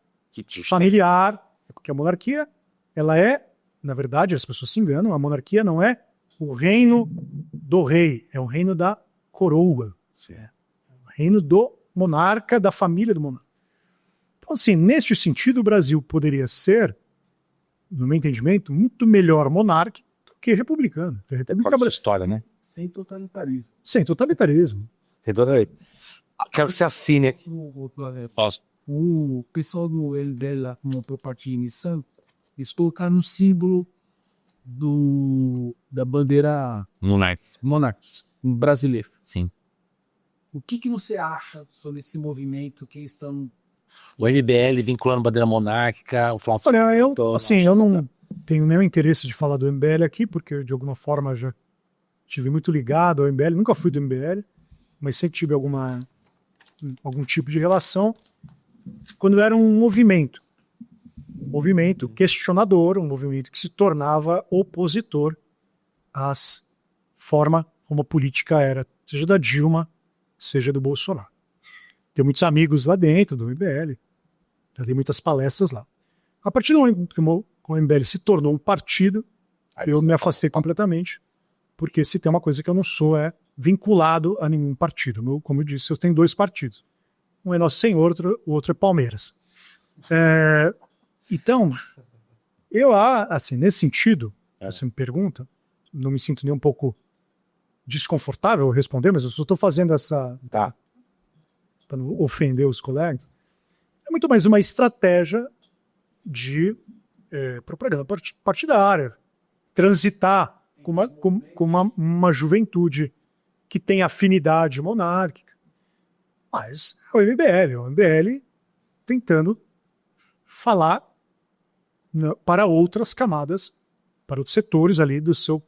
familiar, porque a monarquia, ela é, na verdade, as pessoas se enganam, a monarquia não é o reino do rei, é o reino da coroa. É o reino do monarca, da família do monarca. Então, assim, neste sentido, o Brasil poderia ser, no meu entendimento, muito melhor monárquico do que republicano. República história, né? Sem totalitarismo. Sem totalitarismo. Quero que você assine aqui. Posso. O pessoal do MBL, como o partido inicial, eles colocaram um símbolo da bandeira monárquica brasileira. Sim. O que você acha sobre esse movimento que estão... O MBL vinculando bandeira monárquica, o Flávio... Olha, eu não tenho nenhum interesse de falar do MBL aqui, porque de alguma forma já estive muito ligado ao MBL, nunca fui do MBL, mas sempre tive algum tipo de relação, quando era um movimento questionador, um movimento que se tornava opositor às forma como a política era, seja da Dilma, seja do Bolsonaro. tenho muitos amigos lá dentro do MBL, já dei muitas palestras lá. A partir do momento que o MBL se tornou um partido, eu me afastei completamente, porque se tem uma coisa que eu não sou é vinculado a nenhum partido. Como eu disse, eu tenho 2 partidos. Um é Nosso Senhor, o outro é Palmeiras. Então, eu, assim, nesse sentido, você me pergunta, não me sinto nem um pouco desconfortável responder, mas eu só estou fazendo essa... Tá. Para não ofender os colegas. É muito mais uma estratégia de propaganda partidária, transitar com uma juventude que tem afinidade monárquica. Mas é o MBL tentando falar para outras camadas, para outros setores ali do seu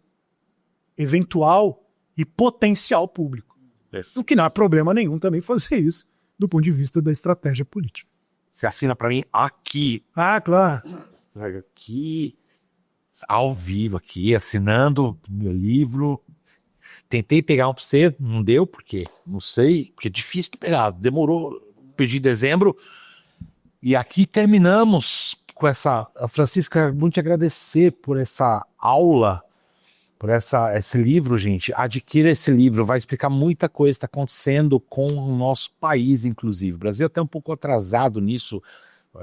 eventual e potencial público. O que não há problema nenhum também fazer isso do ponto de vista da estratégia política. Você assina pra mim aqui. Ah, claro. Aqui, ao vivo aqui, assinando meu livro. Tentei pegar um pra você, não deu, porque não sei, porque é difícil de pegar. Demorou, pedi em dezembro. E aqui terminamos com essa... A Francisca, muito te agradecer por essa aula, por esse livro, gente. Adquira esse livro, vai explicar muita coisa que está acontecendo com o nosso país, inclusive. O Brasil é até um pouco atrasado nisso,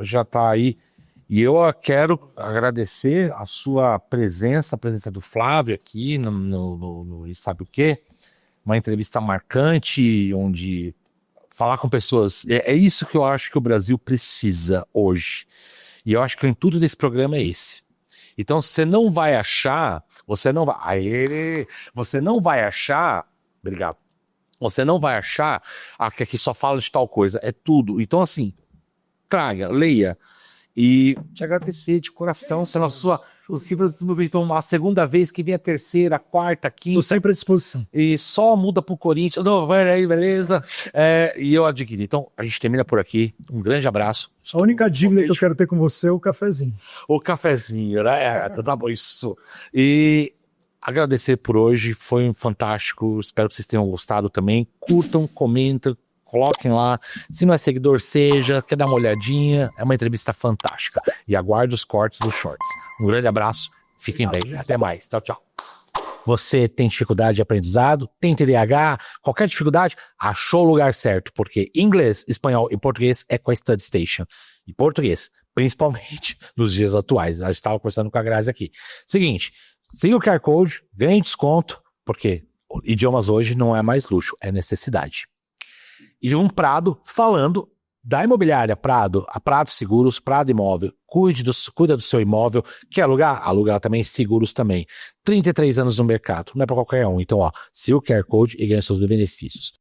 já está aí. E eu quero agradecer a sua presença, a presença do Flávio aqui no Sabe o Quê? Uma entrevista marcante, onde falar com pessoas... É isso que eu acho que o Brasil precisa hoje. E eu acho que o intuito desse programa é esse. Então você não vai achar... Você não vai achar... Obrigado. Você não vai achar que aqui só fala de tal coisa. É tudo. Então assim, traga, leia. E te agradecer de coração, sendo o Silvio desenvolveu uma segunda vez, que vem a terceira, a quarta, a quinta. Estou sempre à disposição. E só muda pro Corinthians. Não, vai aí, beleza. E eu adquiri. Então, a gente termina por aqui. Um grande abraço. A única dívida que eu quero ter com você é o cafezinho. O cafezinho, né? Tá bom, isso. E agradecer por hoje. Foi fantástico. Espero que vocês tenham gostado também. Curtam, comentem. Coloquem lá, se não é seguidor, quer dar uma olhadinha, é uma entrevista fantástica. E aguarde os cortes dos shorts. Um grande abraço, fiquem bem, até mais, tchau, tchau. Você tem dificuldade de aprendizado, tem TDAH, qualquer dificuldade, achou o lugar certo, porque inglês, espanhol e português é com a Study Station. E português, principalmente nos dias atuais. A gente estava conversando com a Grazi aqui. Seguinte, siga o QR Code, ganhe desconto, porque idiomas hoje não é mais luxo, é necessidade. E um Prado falando da imobiliária Prado, a Prado Seguros, Prado Imóvel, cuida do seu imóvel, quer alugar? Alugar também, seguros também. 33 anos no mercado, não é para qualquer um. Então, siga o QR Code e ganhe seus benefícios.